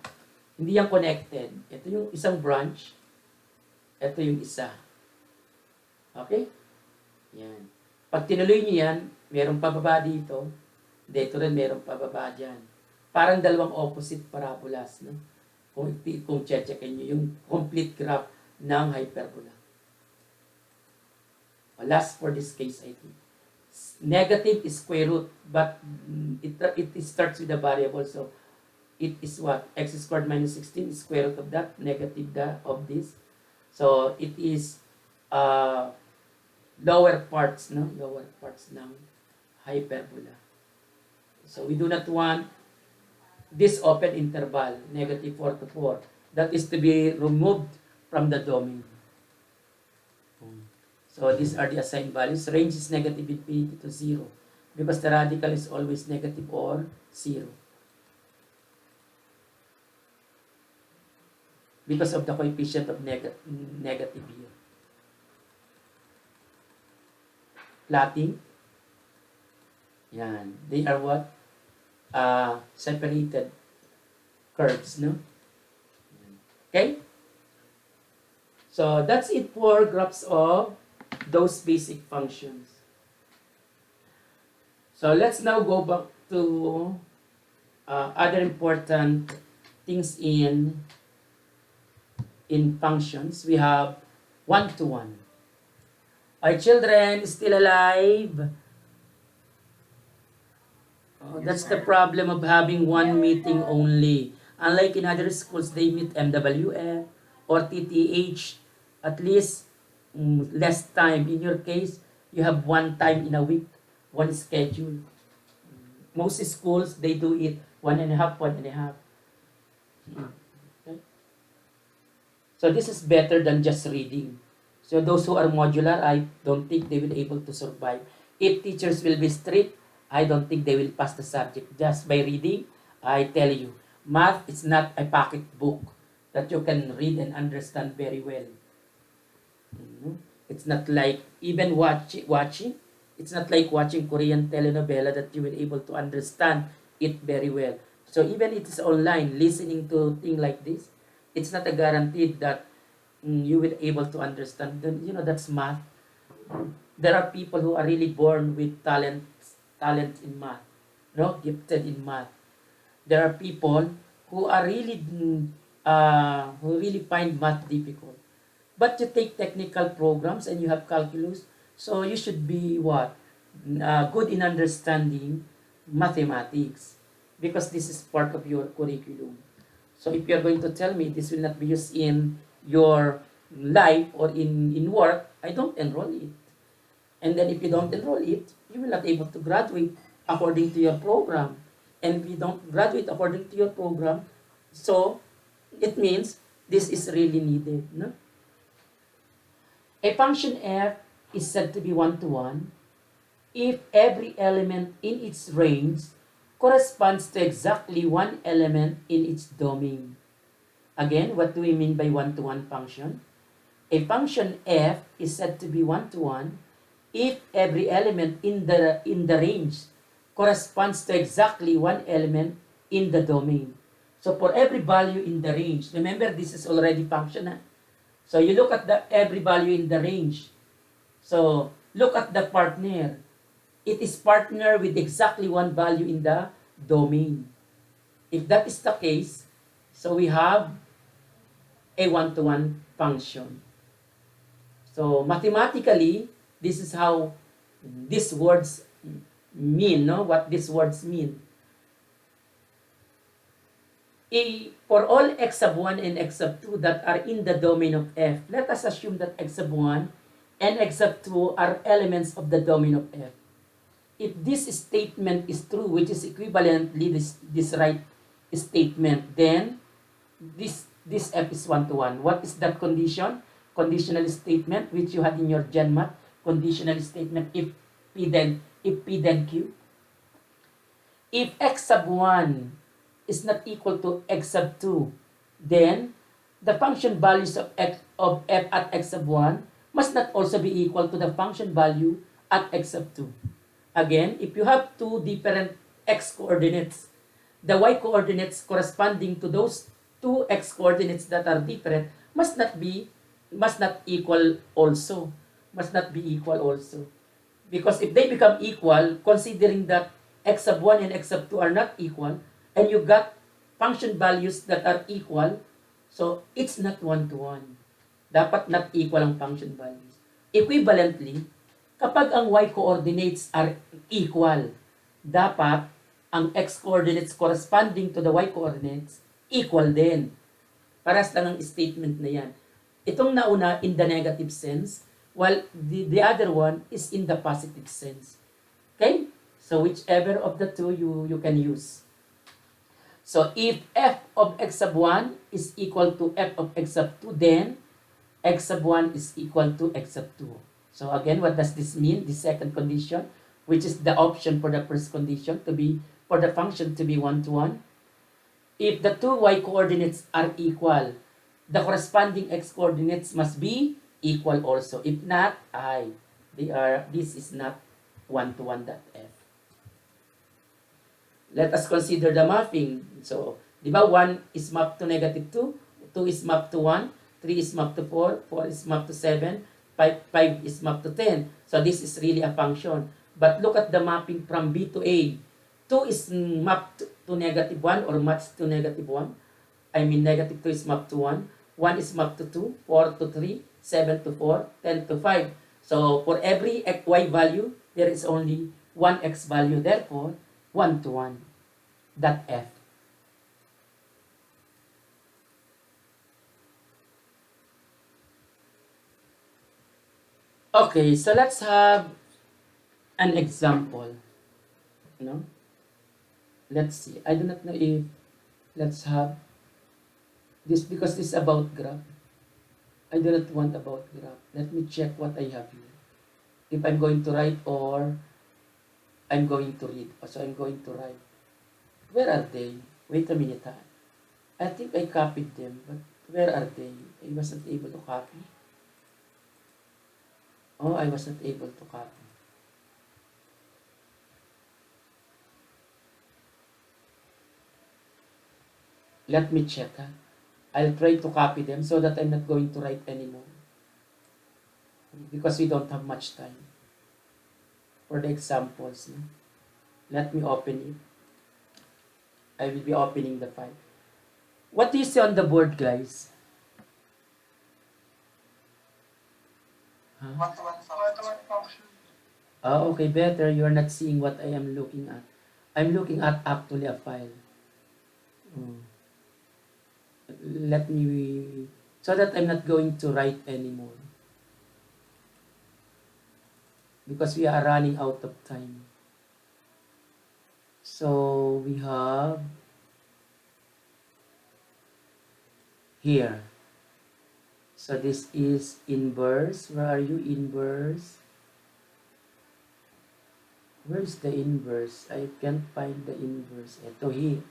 hindi yan connected. Ito yung isang branch, ito yung isa. Okay? Yan. Pag tinuloy nyo yan, merong pababa dito, dito rin merong pababa dyan. Parang dalawang opposite parabolas, no? Kung checkin nyo yung complete graph ng hyperbola. Last for this case, I think. Negative is square root, but it starts with a variable, so it is what? X squared minus 16 is square root of that, negative of this. So it is lower parts, no? Lower parts ng hyperbola. So we do not want this open interval, negative 4 to 4, that is to be removed from the domain. So these are the assigned values. Range is negative infinity to 0 because the radical is always negative or 0. Because of the coefficient of negative here. Plotting. Yan. They are what? Separated curves, no? Okay? So that's it for graphs of those basic functions. So let's now go back to other important things in functions. We have one-to-one. Are children still alive? That's the problem of having one meeting only. Unlike in other schools, they meet MWF or TTH, at least less time. In your case, you have one time in a week, one schedule. Most schools, they do it 1.5, 1.5. Okay? So this is better than just reading. So those who are modular, I don't think they will be able to survive. If teachers will be strict, I don't think they will pass the subject just by reading. I tell you, math is not a pocket book that you can read and understand very well. It's not like even watching. It's not like watching Korean telenovela that you will be able to understand it very well. So even it is online, listening to things like this, it's not a guarantee that you will be able to understand. You know, that's math. There are people who are really born with talent in math, no, gifted in math. There are people who are really find math difficult. But you take technical programs and you have calculus, so you should be what? Good in understanding mathematics because this is part of your curriculum. So if you are going to tell me this will not be used in your life or in work, I don't enroll it. And then if you don't enroll it, you will not able to graduate according to your program. And if you don't graduate according to your program, so it means this is really needed. No? A function f is said to be one-to-one if every element in its range corresponds to exactly one element in its domain. Again, what do we mean by one-to-one function? A function f is said to be one-to-one if every element in the range corresponds to exactly one element in the domain. So for every value in the range, remember this is already function. So you look at every value in the range. So look at the partner. It is partner with exactly one value in the domain. If that is the case, so we have a one-to-one function. So mathematically, this is how these words mean, no? What these words mean. For all x sub 1 and x sub 2 that are in the domain of f, let us assume that x sub 1 and x sub 2 are elements of the domain of f. If this statement is true, which is equivalently this right statement, then this f is 1 to 1. What is that condition? Conditional statement which you had in your Gen Math. Conditional statement if P then Q. If x sub 1 is not equal to x sub 2, then the function values of f at x sub 1 must not also be equal to the function value at x sub 2. Again, if you have two different x coordinates, the y coordinates corresponding to those two x coordinates that are different must not equal also. Must not be equal also. Because if they become equal, considering that x sub 1 and x sub 2 are not equal, and you got function values that are equal, so it's not 1 to 1. Dapat not equal ang function values. Equivalently, kapag ang y coordinates are equal, dapat ang x coordinates corresponding to the y coordinates equal din. Paras lang ang statement na yan. Itong nauna in the negative sense, while the other one is in the positive sense. Okay? So whichever of the two you can use. So if f of x sub 1 is equal to f of x sub 2, then x sub 1 is equal to x sub 2. So again, what does this mean? The second condition, which is the option for the first condition, for the function to be 1 to 1. If the two y coordinates are equal, the corresponding x coordinates must be equal also. If not, this is not 1 to 1 that f. Let us consider the mapping. So, di ba 1 is mapped to negative 2, 2 is mapped to 1, 3 is mapped to 4, 4 is mapped to 7, 5 is mapped to 10. So, this is really a function. But look at the mapping from B to A. 2 is mapped to negative 1 or matched to negative 1. I mean, negative 2 is mapped to 1. 1 is mapped to 2, 4 to 3, 7 to 4, 10 to 5. So, for every y value, there is only one x value. Therefore, 1 to 1. That f. Okay, so let's have an example. No? Let's see. I do not know if let's have this because this is about graph. I do not want about graph. Let me check what I have here. If I'm going to write or I'm going to read. So I'm going to write. Where are they? Wait a minute. I think I copied them, but where are they? I wasn't able to copy. Oh, I wasn't able to copy. Let me check. I'll try to copy them so that I'm not going to write anymore. Because we don't have much time for the examples. No? Let me open it. I will be opening the file. What do you see on the board, guys? Huh? Quadratic function. Oh, okay, better. You're not seeing what I am looking at. I'm looking at actually a file. Let me, so that I'm not going to write anymore. Because we are running out of time. So we have here. So this is inverse. Where are you, inverse? Where's the inverse? I can't find the inverse. Ito here.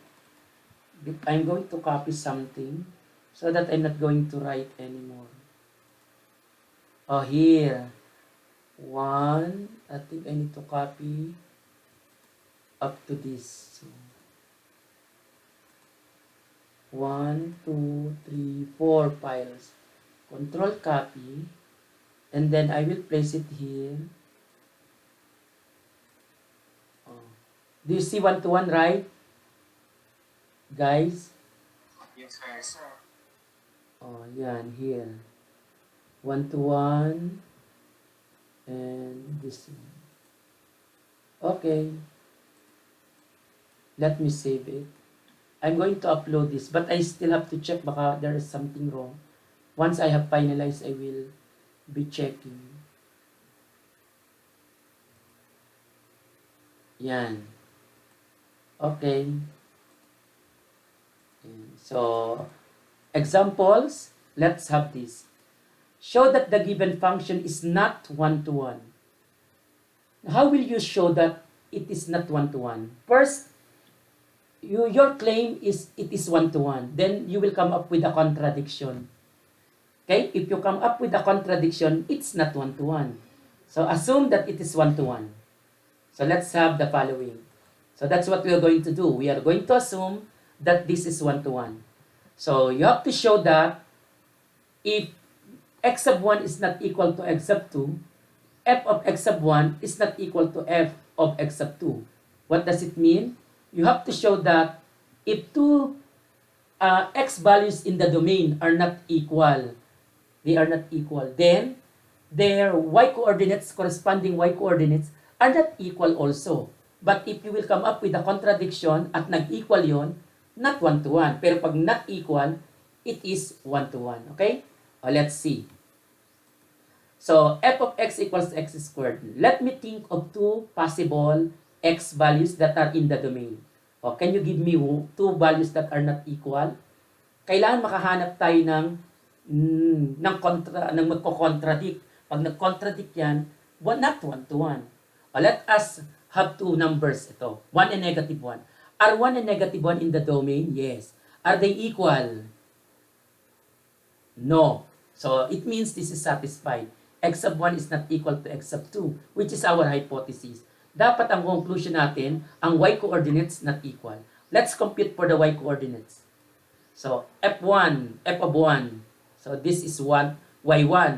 I'm going to copy something so that I'm not going to write anymore. Oh, here. 1. I think I need to copy up to this. So, 1, 2, 3, 4 files. Control copy. And then I will place it here. Oh. Do you see 1 to 1, right? Guys? Yes, sir. Oh, yan, here. 1 to 1, and this one. Okay, let me save it. I'm going to upload this, but I still have to check baka there is something wrong. Once I have finalized, I will be checking. Yan. Okay. So, examples, let's have this. Show that the given function is not one-to-one. How will you show that it is not one-to-one? First, your claim is it is one-to-one. Then you will come up with a contradiction. Okay? If you come up with a contradiction, it's not one-to-one. So assume that it is one-to-one. So let's have the following. So that's what we are going to do. We are going to assume that this is one-to-one. So you have to show that if x sub 1 is not equal to x sub 2, f of x sub 1 is not equal to f of x sub 2. What does it mean? You have to show that if two x values in the domain are not equal, then their y-coordinates, corresponding y-coordinates, are not equal also. But if you will come up with a contradiction at nag-equal yon, not one-to-one. Pero pag not equal, it is one-to-one. Okay? Let's see. So, f of x equals x squared. Let me think of two possible x values that are in the domain. Can you give me two values that are not equal? Kailangan makahanap tayo ng magko-contradict. Pag nag-contradict yan, not one-to-one. Let us have two numbers ito. 1 and negative 1. Are 1 and negative 1 in the domain? Yes. Are they equal? No. So, it means this is satisfied. X sub 1 is not equal to x sub 2, which is our hypothesis. Dapat ang conclusion natin, ang y-coordinates not equal. Let's compute for the y-coordinates. So, f1, f of 1. So, this is 1, y1,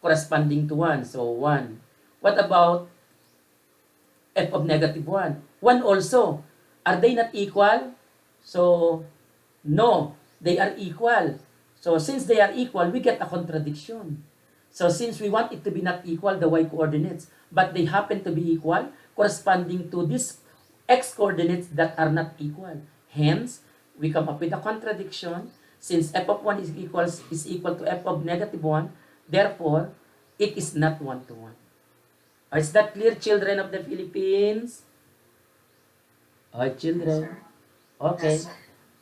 corresponding to 1. So, 1. What about f of negative 1? 1 also. Are they not equal? So, no. They are equal. So, since they are equal, we get a contradiction. So, since we want it to be not equal, the y-coordinates, but they happen to be equal, corresponding to these x-coordinates that are not equal. Hence, we come up with a contradiction. Since f of 1 is equal to f of negative 1, therefore, it is not one-to-one. Is that clear, children of the Philippines? Children? Yes, Okay. yes,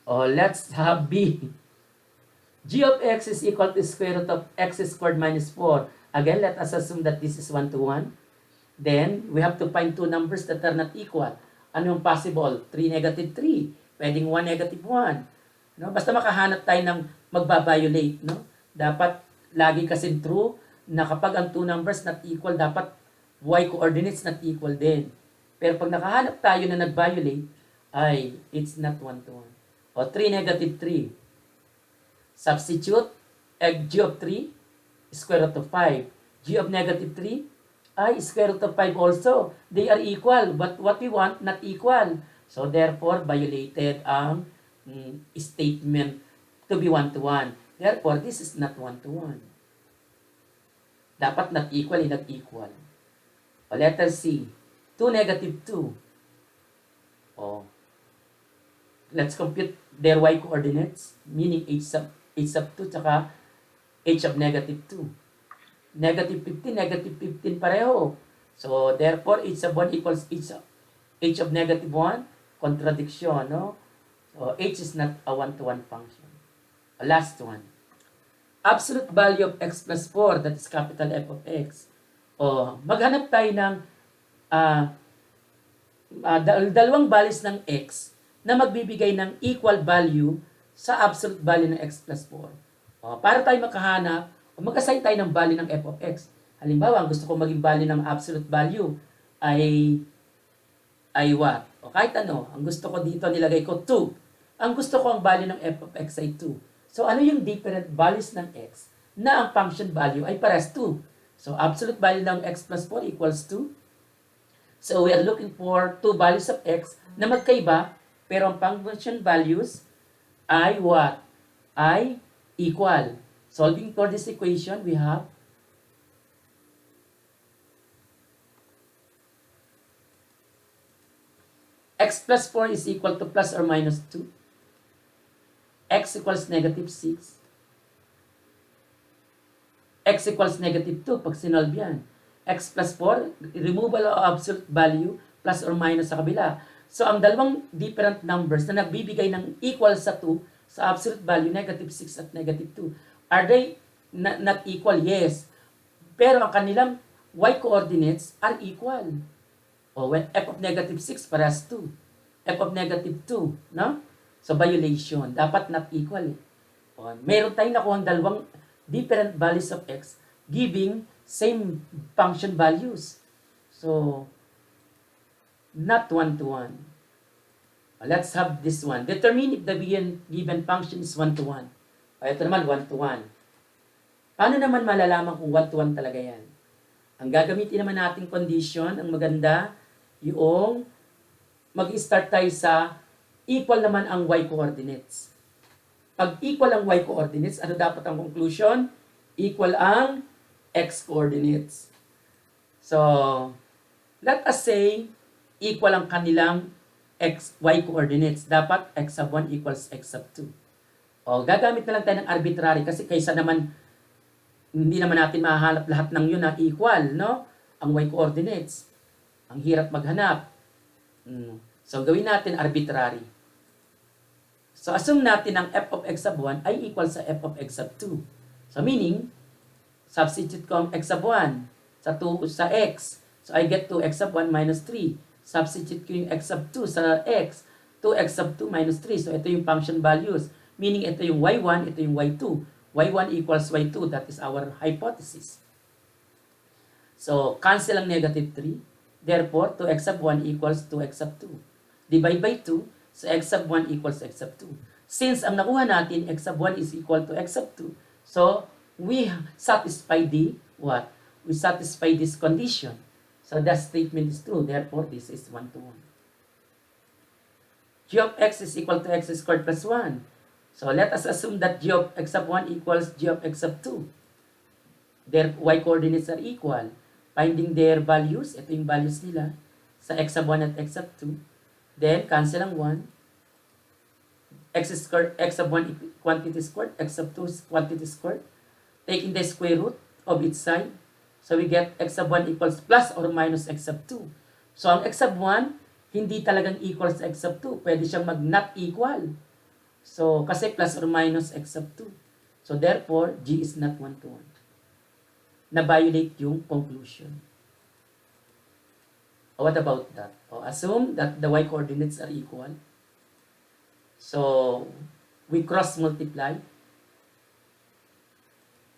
Let's have B. G of x is equal to square root of x squared minus 4. Again, let us assume that this is 1-to-1. Then, we have to find two numbers that are not equal. Ano yung possible? 3, negative 3. Pwedeng 1, negative 1. No? Basta makahanap tayo ng magbabiolate. No? Dapat lagi kasi true na kapag ang two numbers not equal, dapat y-coordinates not equal din. Pero pag nakahanap tayo na nag-violate, ay, it's not 1-to-1. 3, negative 3. Substitute, g of 3, square root of 5. G of negative 3, ay, square root of 5 also. They are equal, but what we want, not equal. So, therefore, violated ang statement to be 1-to-1. Therefore, this is not 1-to-1. Dapat not equal, not equal. Letter C, 2, negative 2. Let's compute their y-coordinates, meaning h sub 2, tsaka h of negative 2. Negative 15, negative 15 pareho. So, therefore, h sub 1 equals h of negative 1. Contradiction, no? So, h is not a one-to-one function. Last one. Absolute value of x plus 4, that is capital F of x. Maghanap tayo ng dalawang values ng x na magbibigay ng equal value sa absolute value ng x plus 4. Para tayo makahanap, mag-assign tayo ng value ng f of x. Halimbawa, ang gusto ko maging value ng absolute value ay what? Kahit ano, ang gusto ko dito nilagay ko 2. Ang gusto ko ang value ng f of x ay 2. So, ano yung different values ng x na ang function value ay parehas 2? So, absolute value ng x plus 4 equals 2. So, we are looking for two values of x na magkaiba, pero ang function values ay what? Ay equal. Solving for this equation, we have x plus 4 is equal to plus or minus 2. X equals negative 6. X equals negative 2 pag sinolve yan. X plus 4, removal of absolute value, plus or minus sa kabila. So, ang dalawang different numbers na nagbibigay ng equal sa 2, sa absolute value, negative 6 at negative 2, are they not equal? Yes. Pero ang kanilang y coordinates are equal. O, when f of negative 6 parehas 2. F of negative 2, no? So, violation. Dapat not equal. O, meron tayong nakuha ang dalawang different values of x giving same function values. So, not one-to-one. Let's have this one. Determine if the given function is one-to-one. Ito naman, one-to-one. Paano naman malalaman kung one-to-one talaga yan? Ang gagamitin naman nating condition, ang maganda, yung mag-start tayo sa equal naman ang y coordinates. Pag equal ang y coordinates, ano dapat ang conclusion? Equal ang x coordinates. So, let us say, equal ang kanilang y coordinates. Dapat x sub 1 equals x sub 2. O, gagamit na lang tayo ng arbitrary kasi kaysa naman, hindi naman natin mahahanap lahat ng yun na equal, no? Ang y coordinates. Ang hirap maghanap. So, gawin natin arbitrary. So, assume natin ang f of x sub 1 ay equal sa f of x sub 2. So, meaning, substitute ko ang x sub 1 sa 2 sa x. So, I get 2x sub 1 minus 3. Substitute ko yung x sub 2 sa x. 2x sub 2 minus 3. So, ito yung function values. Meaning, ito yung y1, ito yung y2. y1 equals y2. That is our hypothesis. So, cancel ang negative 3. Therefore, 2x sub 1 equals 2x sub 2. Divide by 2. So, x sub 1 equals x sub 2. Since ang nakuha natin, x sub 1 is equal to x sub 2. So, we satisfy the what? We satisfy this condition. So, that statement is true. Therefore, this is 1-to-1. G of x is equal to x squared plus 1. So, let us assume that g of x sub 1 equals g of x sub 2. Their y coordinates are equal. Finding their values, ito yung values nila, sa x sub 1 at x sub 2. Then, cancel ang 1. X sub 1 quantity squared, x sub 2 is quantity squared. Taking the square root of each side. So, we get x sub 1 equals plus or minus x sub 2. So, ang x sub 1, hindi talagang equals x sub 2. Pwede siyang mag-not equal. So, kasi plus or minus x sub 2. So, therefore, G is not 1-to-1. Na-violate yung conclusion. What about that? Assume that the y coordinates are equal. So, we cross multiply.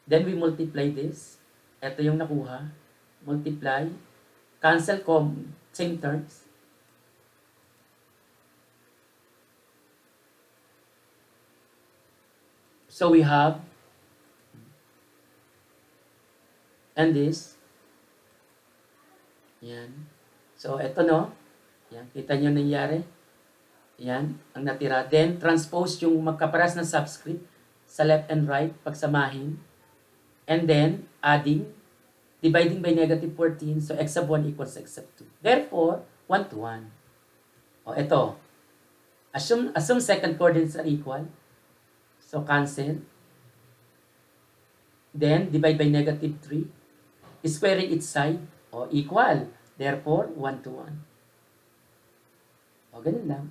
Then we multiply this. Ito yung nakuha. Multiply. Cancel ko same terms. So, we have and this. Yan. So, ito no. Yan. Kita nyo nangyari. Yan. Ang natira. Then, transpose yung magkaparas na subscript sa left and right. Pagsamahin. And then, adding. Dividing by negative 14. So, x sub 1 equals x sub 2. Therefore, 1-to-1. O, ito. Assume second coordinates are equal. So, cancel. Then, divide by negative 3. Squaring each side. O, equal. Therefore, 1-to-1. O, ganun lang.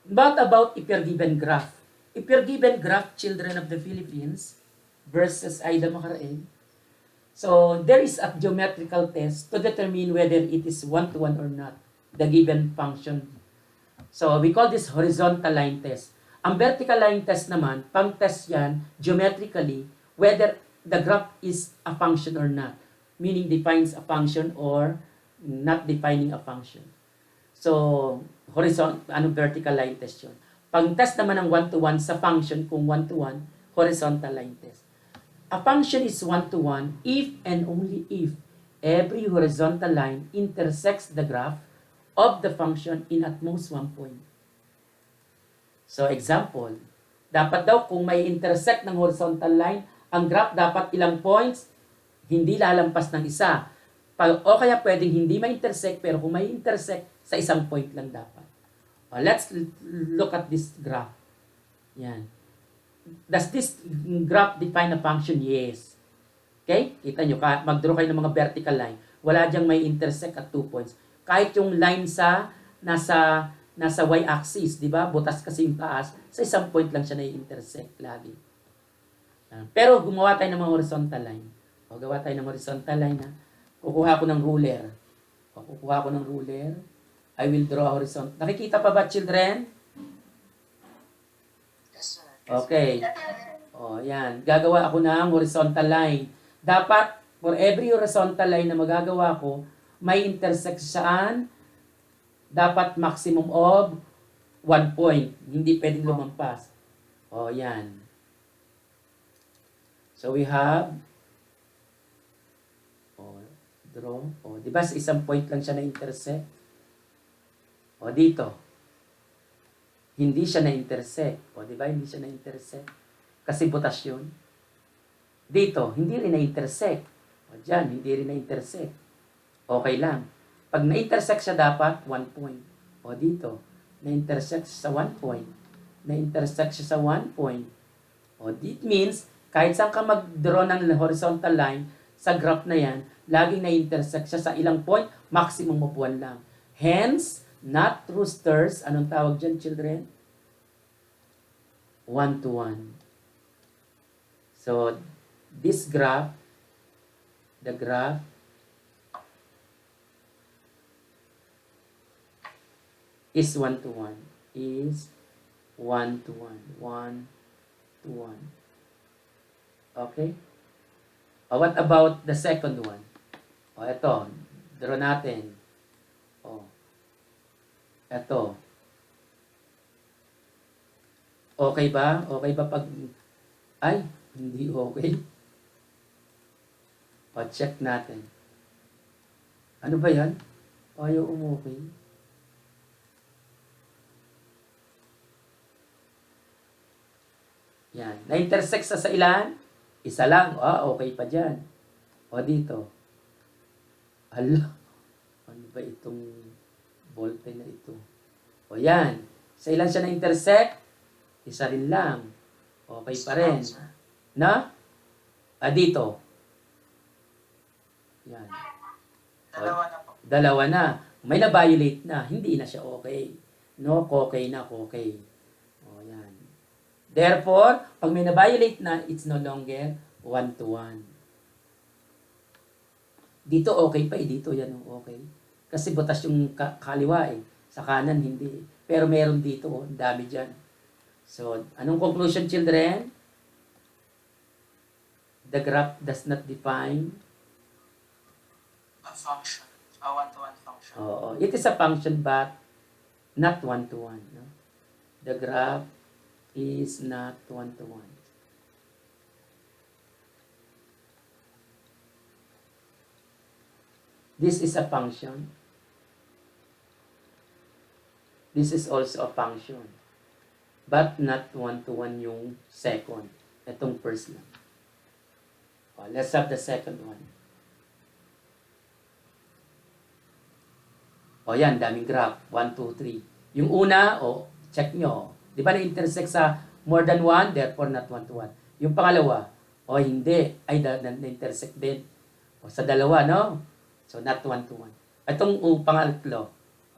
What about if you're given graph? If you're given graph, children of the Philippines versus Aida Macaraeg, so there is a geometrical test to determine whether it is 1-to-1 or not, the given function. So, we call this horizontal line test. Ang vertical line test naman, pang-test yan, geometrically, whether the graph is a function or not. Meaning defines a function or not defining a function. So, vertical line test yun. Pang-test naman ng 1-to-1 sa function, kung 1-to-1, horizontal line test. A function is 1-to-1 if and only if every horizontal line intersects the graph of the function in at most one point. So, example, Dapat daw, kung may intersect ng horizontal line, ang graph dapat ilang points, hindi lalampas ng isa. O kaya pwedeng hindi ma-intersect, pero kung may intersect, sa isang point lang dapat. Let's look at this graph. Yan. Does this graph define a function? Yes. Okay? Kita nyo, mag-draw kayo ng mga vertical line. Wala diyang may intersect at 2 points. Kahit yung line nasa y-axis, di ba? Butas kasi yung taas. Sa isang point lang siya na-intersect lagi. Pero gumawa tayo ng mga horizontal line. O gawa tayo ng horizontal line na kukuha ko ng ruler. I will draw a horizontal. Nakikita pa ba, children? Yes, sir. Okay. O, yan. Gagawa ako ng horizontal line. Dapat, for every horizontal line na magagawa ko, may intersect saan. Dapat maximum of 1 point. Hindi pwedeng lumampas. O, yan. So, we have draw. O, di ba sa isang point lang siya na-intersect? O, dito. Hindi siya na-intersect. O, di ba? Hindi siya na-intersect. Kasi butas yun. Dito, hindi rin na-intersect. O, dyan, hindi rin na-intersect. Okay lang. Pag na-intersect siya, dapat 1 point. O, dito, na-intersect siya sa 1 point. Na-intersect siya sa 1 point. O, it means, kahit saan ka mag-draw ng horizontal line, sa graph na yan, laging na-intersect siya sa ilang point, maximum of 1 lang. Hence, not roosters, anong tawag dyan, children? 1-to-1. So, this graph, the graph is 1-to-1. Is 1-to-1. 1-to-1. Okay? What about the second one? Ito. Draw natin. Ito. Okay ba? Okay ba pag... Ay, hindi okay. Check natin. Ano ba yan? Ayaw umokay. Yan. Na-intersect sa ilan? Isa lang. Okay pa dyan. Dito. Hala. Ano ba itong ballpen na ito? Yan. Sa ilan siya na-intersect? Isa rin lang. Okay pa rin. Na? Dito. Yan. Dalawa na po. Dalawa na. May na-violate na. Hindi na siya okay. No, okay na, okay. Yan. Therefore, pag may na-violate na, it's no longer 1-to-1. Dito okay pa dito yan okay. Kasi butas yung kaliwa Sa kanan hindi. Pero meron dito ang dami dyan. So, anong conclusion, children? The graph does not define A function. A one-to-one function. It is a function but not 1-to-1. No? The graph is not 1-to-1. This is a function. This is also a function. But not 1-to-1 yung second. Itong first lang. Let's have the second one. Yan, daming graph. 1, 2, 3. Yung una, check nyo. Di ba na-intersect sa more than 1, therefore not 1-to-1. Yung pangalawa, hindi. Ay, na-intersect din. Sa dalawa, no? So, not 1-to-1. Itong pangatlo,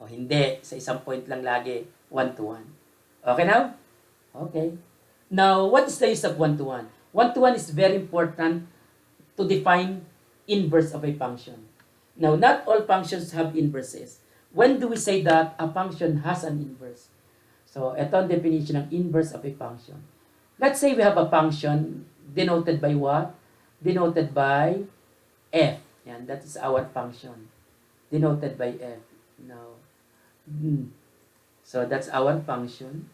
hindi. Sa isang point lang lagi, 1-to-1. Okay now? Okay. Now, what is the use of 1-to-1? 1-to-1 is very important to define inverse of a function. Now, not all functions have inverses. When do we say that a function has an inverse? So, ito ang definition ng inverse of a function. Let's say we have a function denoted by what? Denoted by f. Yan, that is our function. Denoted by f. Now, so that's our function.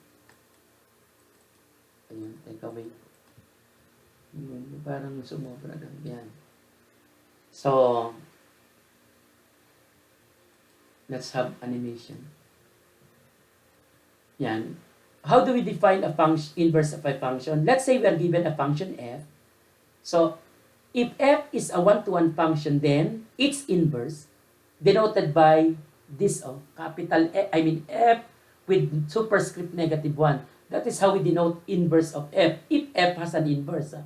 Ayun, teka, wait. Parang sumobra lang. Yan. So, let's have animation. Yan. how do we define a function, inverse of a function? Let's say we are given a function f. So, if f is a one-to-one function, then its inverse, denoted by this, capital F, I mean f with superscript -1. That is how we denote inverse of f, if f has an inverse.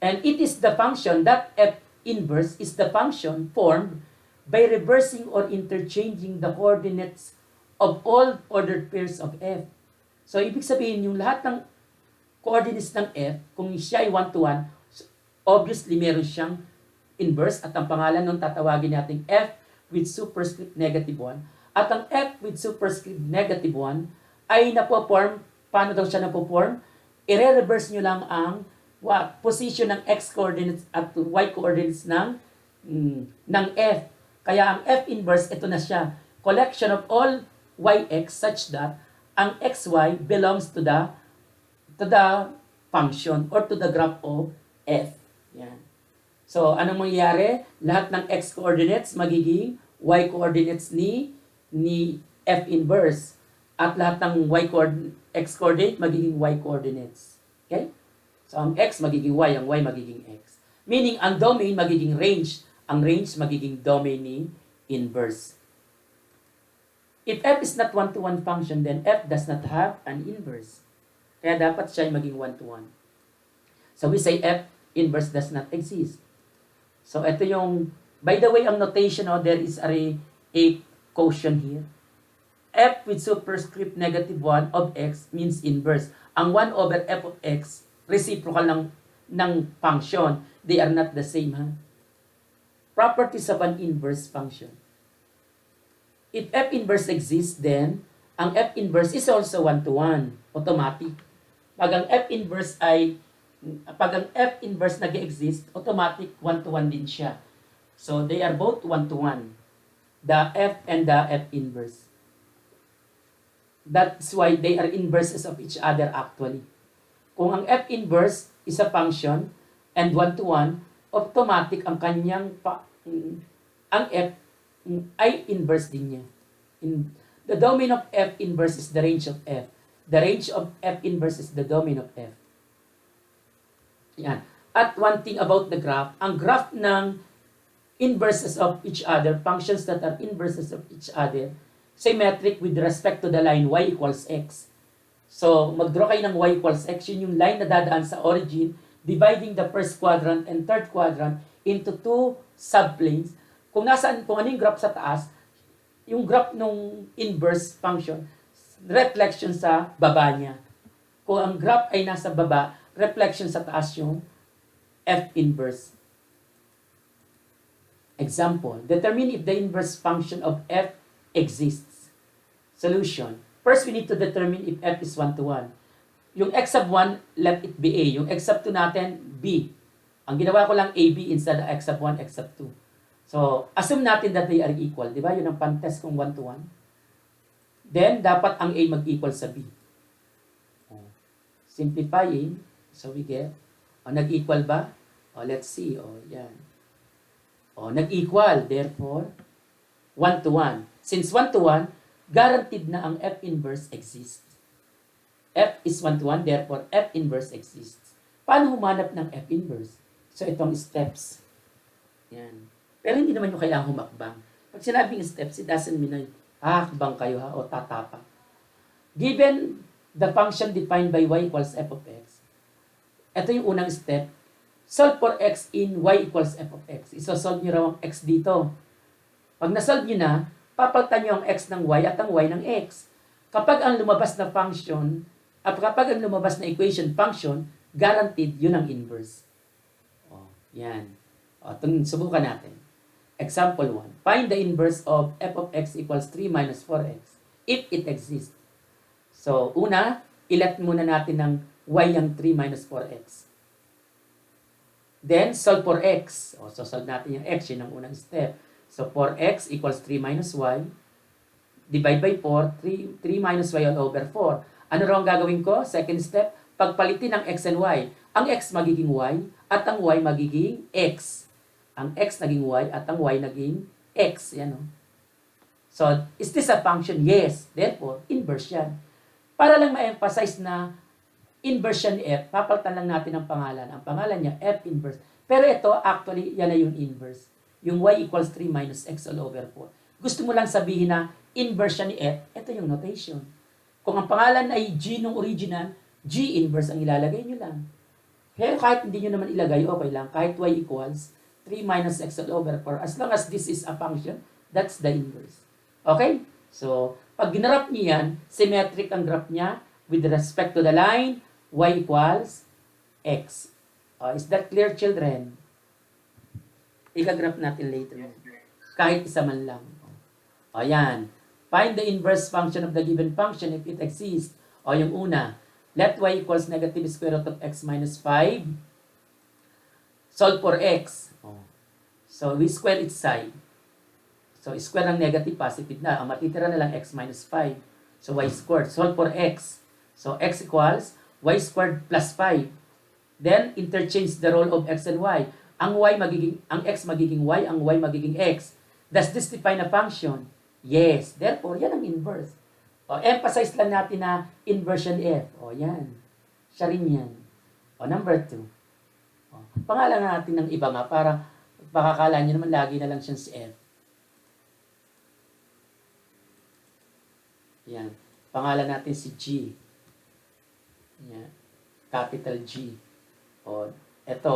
And it is the function, that f inverse is the function formed by reversing or interchanging the coordinates of all ordered pairs of f. So, ibig sabihin, yung lahat ng coordinates ng f, kung siya ay one-to-one, obviously, meron siyang inverse at ang pangalan nun tatawagin natin f with superscript -1. At ang f with superscript -1 ay napoform, paano daw siya napoform? I-reverse nyo lang ang position ng x coordinates at y coordinates ng f. Kaya ang f inverse, ito na siya. Collection of all yx such that ang xy belongs to the function or to the graph of f. Yan. So, anong mangyayari? Lahat ng x coordinates magiging y coordinates ni f inverse. At lahat ng x coordinate magiging y coordinates. Okay? So, ang x magiging y, ang y magiging x. Meaning, ang domain magiging range. Ang range magiging domain ni inverse. If f is not one-to-one function, then f does not have an inverse. Kaya dapat siya maging one-to-one. So, we say f inverse does not exist. So, ito yung, by the way, ang notation, there is a quotient here. F with superscript -1 of x means inverse. Ang 1 over f of x, reciprocal ng function. They are not the same, ha? Properties of an inverse function. If f inverse exists, then ang f inverse is also one-to-one, automatic. Pag ang f inverse nag-exist, automatic one-to-one din siya. So they are both one-to-one, the f and the f inverse. That's why they are inverses of each other actually. Kung ang f inverse is a function and one-to-one, automatic ang kanyang ang f ay inverse din niya. The domain of f inverse is the range of f. The range of f inverse is the domain of f. Yan. At one thing about the graph, ang graph ng inverses of each other, functions that are inverses of each other, symmetric with respect to the line y equals x. So, mag-draw kayo ng y equals x, yun yung line na dadaan sa origin, dividing the first quadrant and third quadrant into two subplanes. Kung ano yung graph sa taas, yung graph nung inverse function, reflection sa baba niya. Kung ang graph ay nasa baba, reflection sa taas yung f inverse. Example, determine if the inverse function of f exists. Solution. First, we need to determine if f is one-to-one. Yung x sub 1, let it be a. Yung x sub 2 natin, b. Ang ginawa ko lang ab instead of x sub 1, x sub 2. So, assume natin that they are equal. Di ba? Yun ang pan-test kung 1-to-1. Then, dapat ang A mag-equal sa B. Simplifying. So, we get, nag-equal ba? Let's see. Yan. Nag-equal. Therefore, 1-to-1. Since 1-to-1, guaranteed na ang F inverse exists. F is 1-to-1, therefore, F inverse exists. Paano humanap ng F inverse? So, itong steps. Yan. Pero hindi naman yung kailangang humakbang. Pag sinabing steps, it doesn't mean na hakbang kayo o tatapa. Given the function defined by y equals f of x, ito yung unang step. Solve for x in y equals f of x. Isosolve nyo raw ang x dito. Pag nasolve nyo na, papalitan nyo ang x ng y at ang y ng x. Kapag ang lumabas na function, at kapag ang lumabas na equation function, guaranteed yun ang inverse. Yan. Subukan natin. Example 1. Find the inverse of f of x equals 3 minus 4x if it exists. So, una, ilet muna natin ng y ang 3 minus 4x. Then, solve for x. So, solve natin yung x. Yun ang unang step. So, 4x equals 3 minus y. Divide by 4. 3 minus y all over 4. Ano raw ang gagawin ko? Second step, pagpalitin ng x and y. Ang x magiging y at ang y magiging x. Ang x naging y at ang y naging x. Yan, no? So, is this a function? Yes. Therefore, inverse yan. Para lang ma-emphasize na inverse siya ni F, papalitan lang natin ang pangalan. Ang pangalan niya, F inverse. Pero ito, actually, yan na yung inverse. Yung y equals 3 minus x all over 4. Gusto mo lang sabihin na inverse siya ni F, ito yung notation. Kung ang pangalan ay G nung original, G inverse ang ilalagay nyo lang. Pero kahit hindi nyo naman ilagay, okay lang. Kahit y equals 3 minus x all over 4. As long as this is a function, that's the inverse. Okay? So, pag ginraph niyo yan, symmetric ang graph niya with respect to the line, y equals x. Is that clear, children? Ika-graph natin later. Kahit isa man lang. Ayan. Find the inverse function of the given function if it exists. Yung una, let y equals negative square root of x minus 5. Solve for x. So, we square its side. So, square ng negative, positive na. Ang matitira na lang x minus 5. So, y squared. Solve for x. So, x equals y squared plus 5. Then, interchange the role of x and y. Ang x magiging y, ang y magiging x. Does this define a function? Yes. Therefore, yan ang inverse. Emphasize lang natin na inversion f. Yan. Siya rin yan. Number 2. Pangalan natin ng iba nga para pakakala nyo naman lagi na lang siyang si f. Yan. Pangalan natin si G. Yan. Capital G. Ito,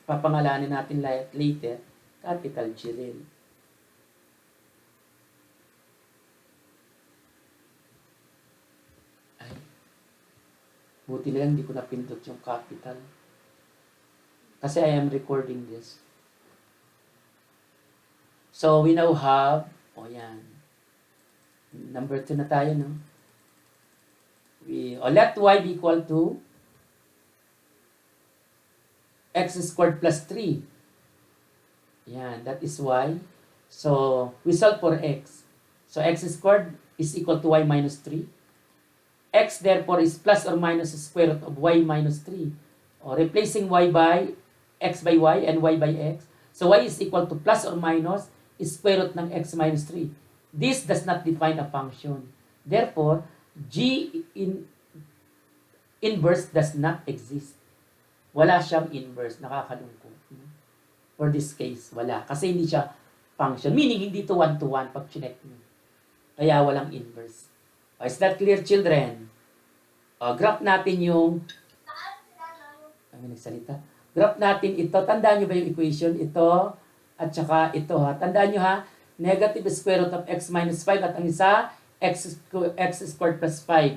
papangalanin natin later, capital G rin. Ay. Buti na lang hindi ko napindot yung capital. Kasi I am recording this. So, we now have, yan. Number 2 na tayo, no? Let y be equal to x squared plus 3. Yan, that is y. So, we solve for x. So, x squared is equal to y minus 3. X, therefore, is plus or minus the square root of y minus 3. Replacing y by x by y and y by x. So, y is equal to plus or minus square root ng x minus 3. This does not define a function. Therefore, G inverse does not exist. Wala siyang inverse. Nakakalungkot. For this case, wala. Kasi hindi siya function. Meaning, hindi to one-to-one pag chinek nyo. Kaya walang inverse. Is that clear, children? Graph natin yung... nagsalita. Graph natin ito. Tandaan nyo ba yung equation? Ito at saka ito. Tandaan nyo ha. Negative square root of x minus 5 at ang isa, x squared plus 5.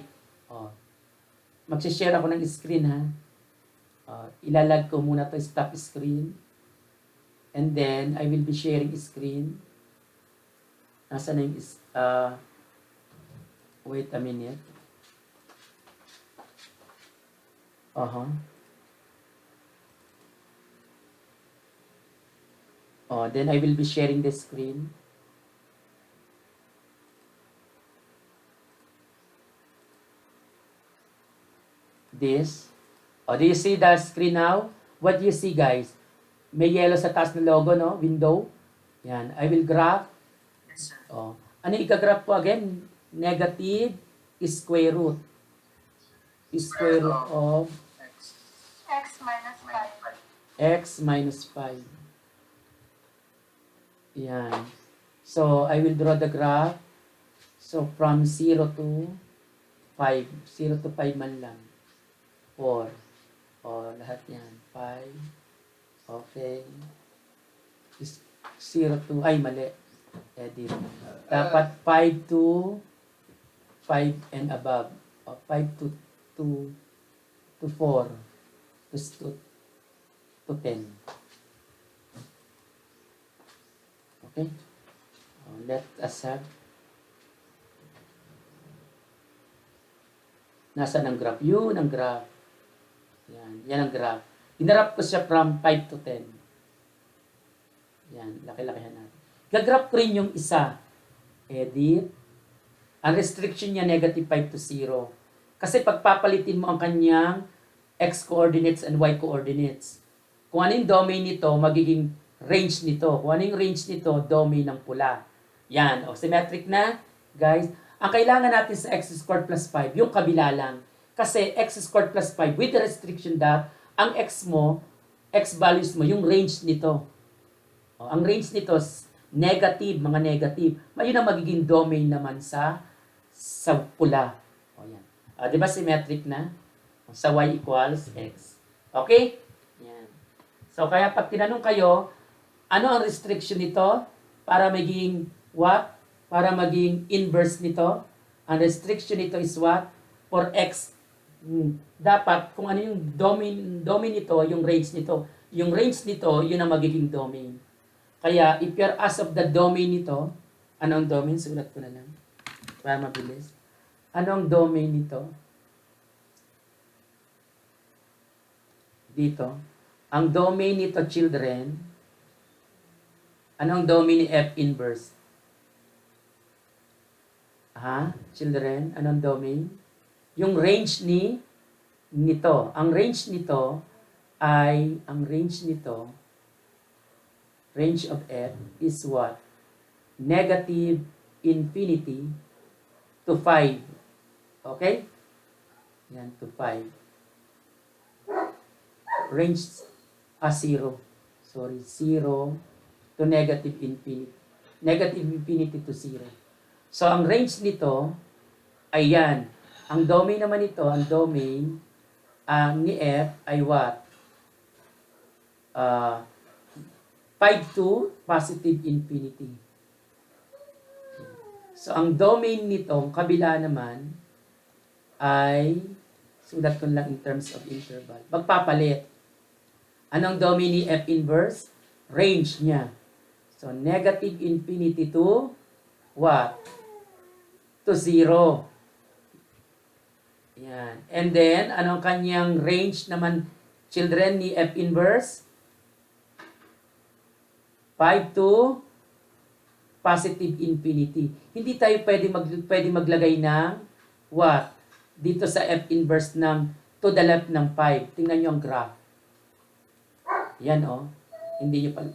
Mag-share ako ng screen ha. Ilalag ko muna to stop screen. And then, I will be sharing screen. Nasa na yung wait a minute. Then I will be sharing the screen. This. Do you see the screen now? What do you see, guys? May yellow sa taas na logo, no? Window. Yan. I will graph. Yes, sir. Ano i-graph ko again? Negative square root. Square root of X minus 5. x minus 5. Yan. So, I will draw the graph. So, from 0 to 5. 0 to 5 man lang. 4. Lahat yan. 5. Okay. 0 to, mali. Edit. Dapat 5 to 5 and above. 5 to 4. To 10. Okay? Let us have. Nasaan ang graph? Yun ang graph. Yan ang graph. Inarap ko siya from 5 to 10. Yan, laki-lakihan natin. Gagraph ko rin yung isa. Edit. Ang restriction niya, negative 5 to 0. Kasi pagpapalitin mo ang kanyang x coordinates and y coordinates. Kung ano yung domain nito, magiging range nito. Kung ano yung range nito, domain ng pula. Yan. Symmetric na, guys. Ang kailangan natin sa x squared plus 5, yung kabila lang. Kasi x squared plus 5 with the restriction that ang x mo, x values mo, yung range nito. O, ang range nito, negative, mga negative. Yun ang magiging domain naman sa pula. O, yan. Di ba symmetric na? Sa y equals x. Okay? Yan. So, kaya pag tinanong kayo, ano ang restriction nito? Para maging what? Para maging inverse nito. Ang restriction nito is what? For x. Dapat, kung ano yung domain nito, yung range nito. Yung range nito, yun ang magiging domain. Kaya, if you're asked of the domain nito, ano ang domain? Sulat ko na lang. Para mabilis. Ano ang domain nito? Dito. Ang domain nito, children, ano ang domain ni F inverse? Children, ano ang domain? Yung range nito. Ang range nito ay, range of F is what? Negative infinity to 5. Okay? Yan, to 5. Range 0. Sorry, 0 to negative infinity. Negative infinity to 0. So, ang range nito, ay yan. Ang domain naman nito, ang domain ni F ay what? 5 to positive infinity. So, ang domain nitong kabila naman ay, sulat ko lang in terms of interval. Magpapalit. Anong domain ni F inverse? Range niya. So, negative infinity to what? To 0. Yan. And then, anong kanyang range naman, children, ni F inverse? 5 to positive infinity. Hindi tayo pwede maglagay ng what? Dito sa F inverse ng to the left ng 5. Tingnan nyo ang graph. Yan Hindi nyo pala.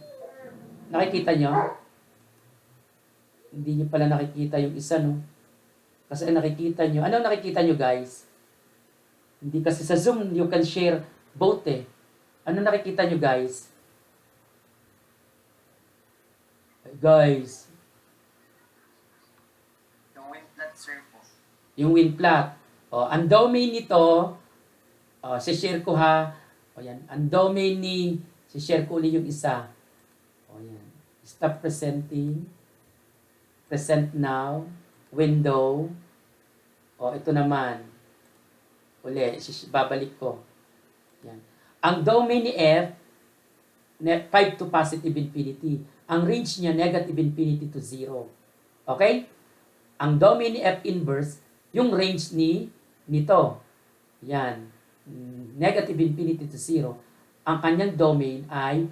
Nakikita nyo? Hindi nyo pala nakikita yung isa, no? Kasi nakikita nyo. Ano nakikita nyo, guys? Hindi kasi sa Zoom, you can share both Ano nakikita nyo, guys? Guys. Yung wind flat circle. Yung wind flat. Ang domain nito, share ko ha. Yan. Ang domain share ko ulit yung isa. Yan. Stop presenting. Present now. Window. Ito naman. Uli, babalik ko. Yan. Ang domain ni F, 5 to positive infinity. Ang range niya, negative infinity to 0. Okay? Ang domain ni F inverse, yung range nito. Yan. Negative infinity to 0. Ang kanyang domain ay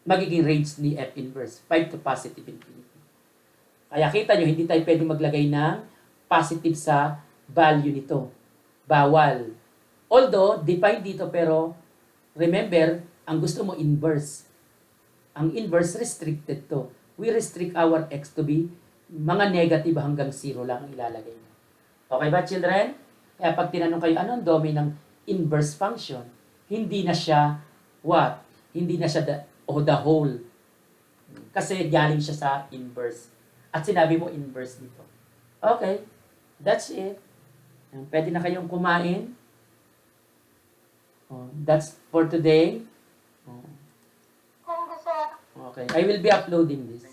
magiging range ni F inverse, 5 to positive infinity. Kaya kita nyo, hindi tayo pwede maglagay ng positive sa value nito. Bawal. Although, define dito, pero remember, ang gusto mo inverse. Ang inverse restricted to. We restrict our x to be mga negative hanggang 0 lang ang ilalagay mo. Okay ba, children? Kaya pag tinanong kayo, anong domain ng inverse function? Hindi na siya what? Hindi na siya the whole. Kasi galing siya sa inverse. At sinabi mo inverse nito. Okay. That's it. Pwede na kayong kumain. That's for today. Thank you, sir. Okay. I will be uploading this.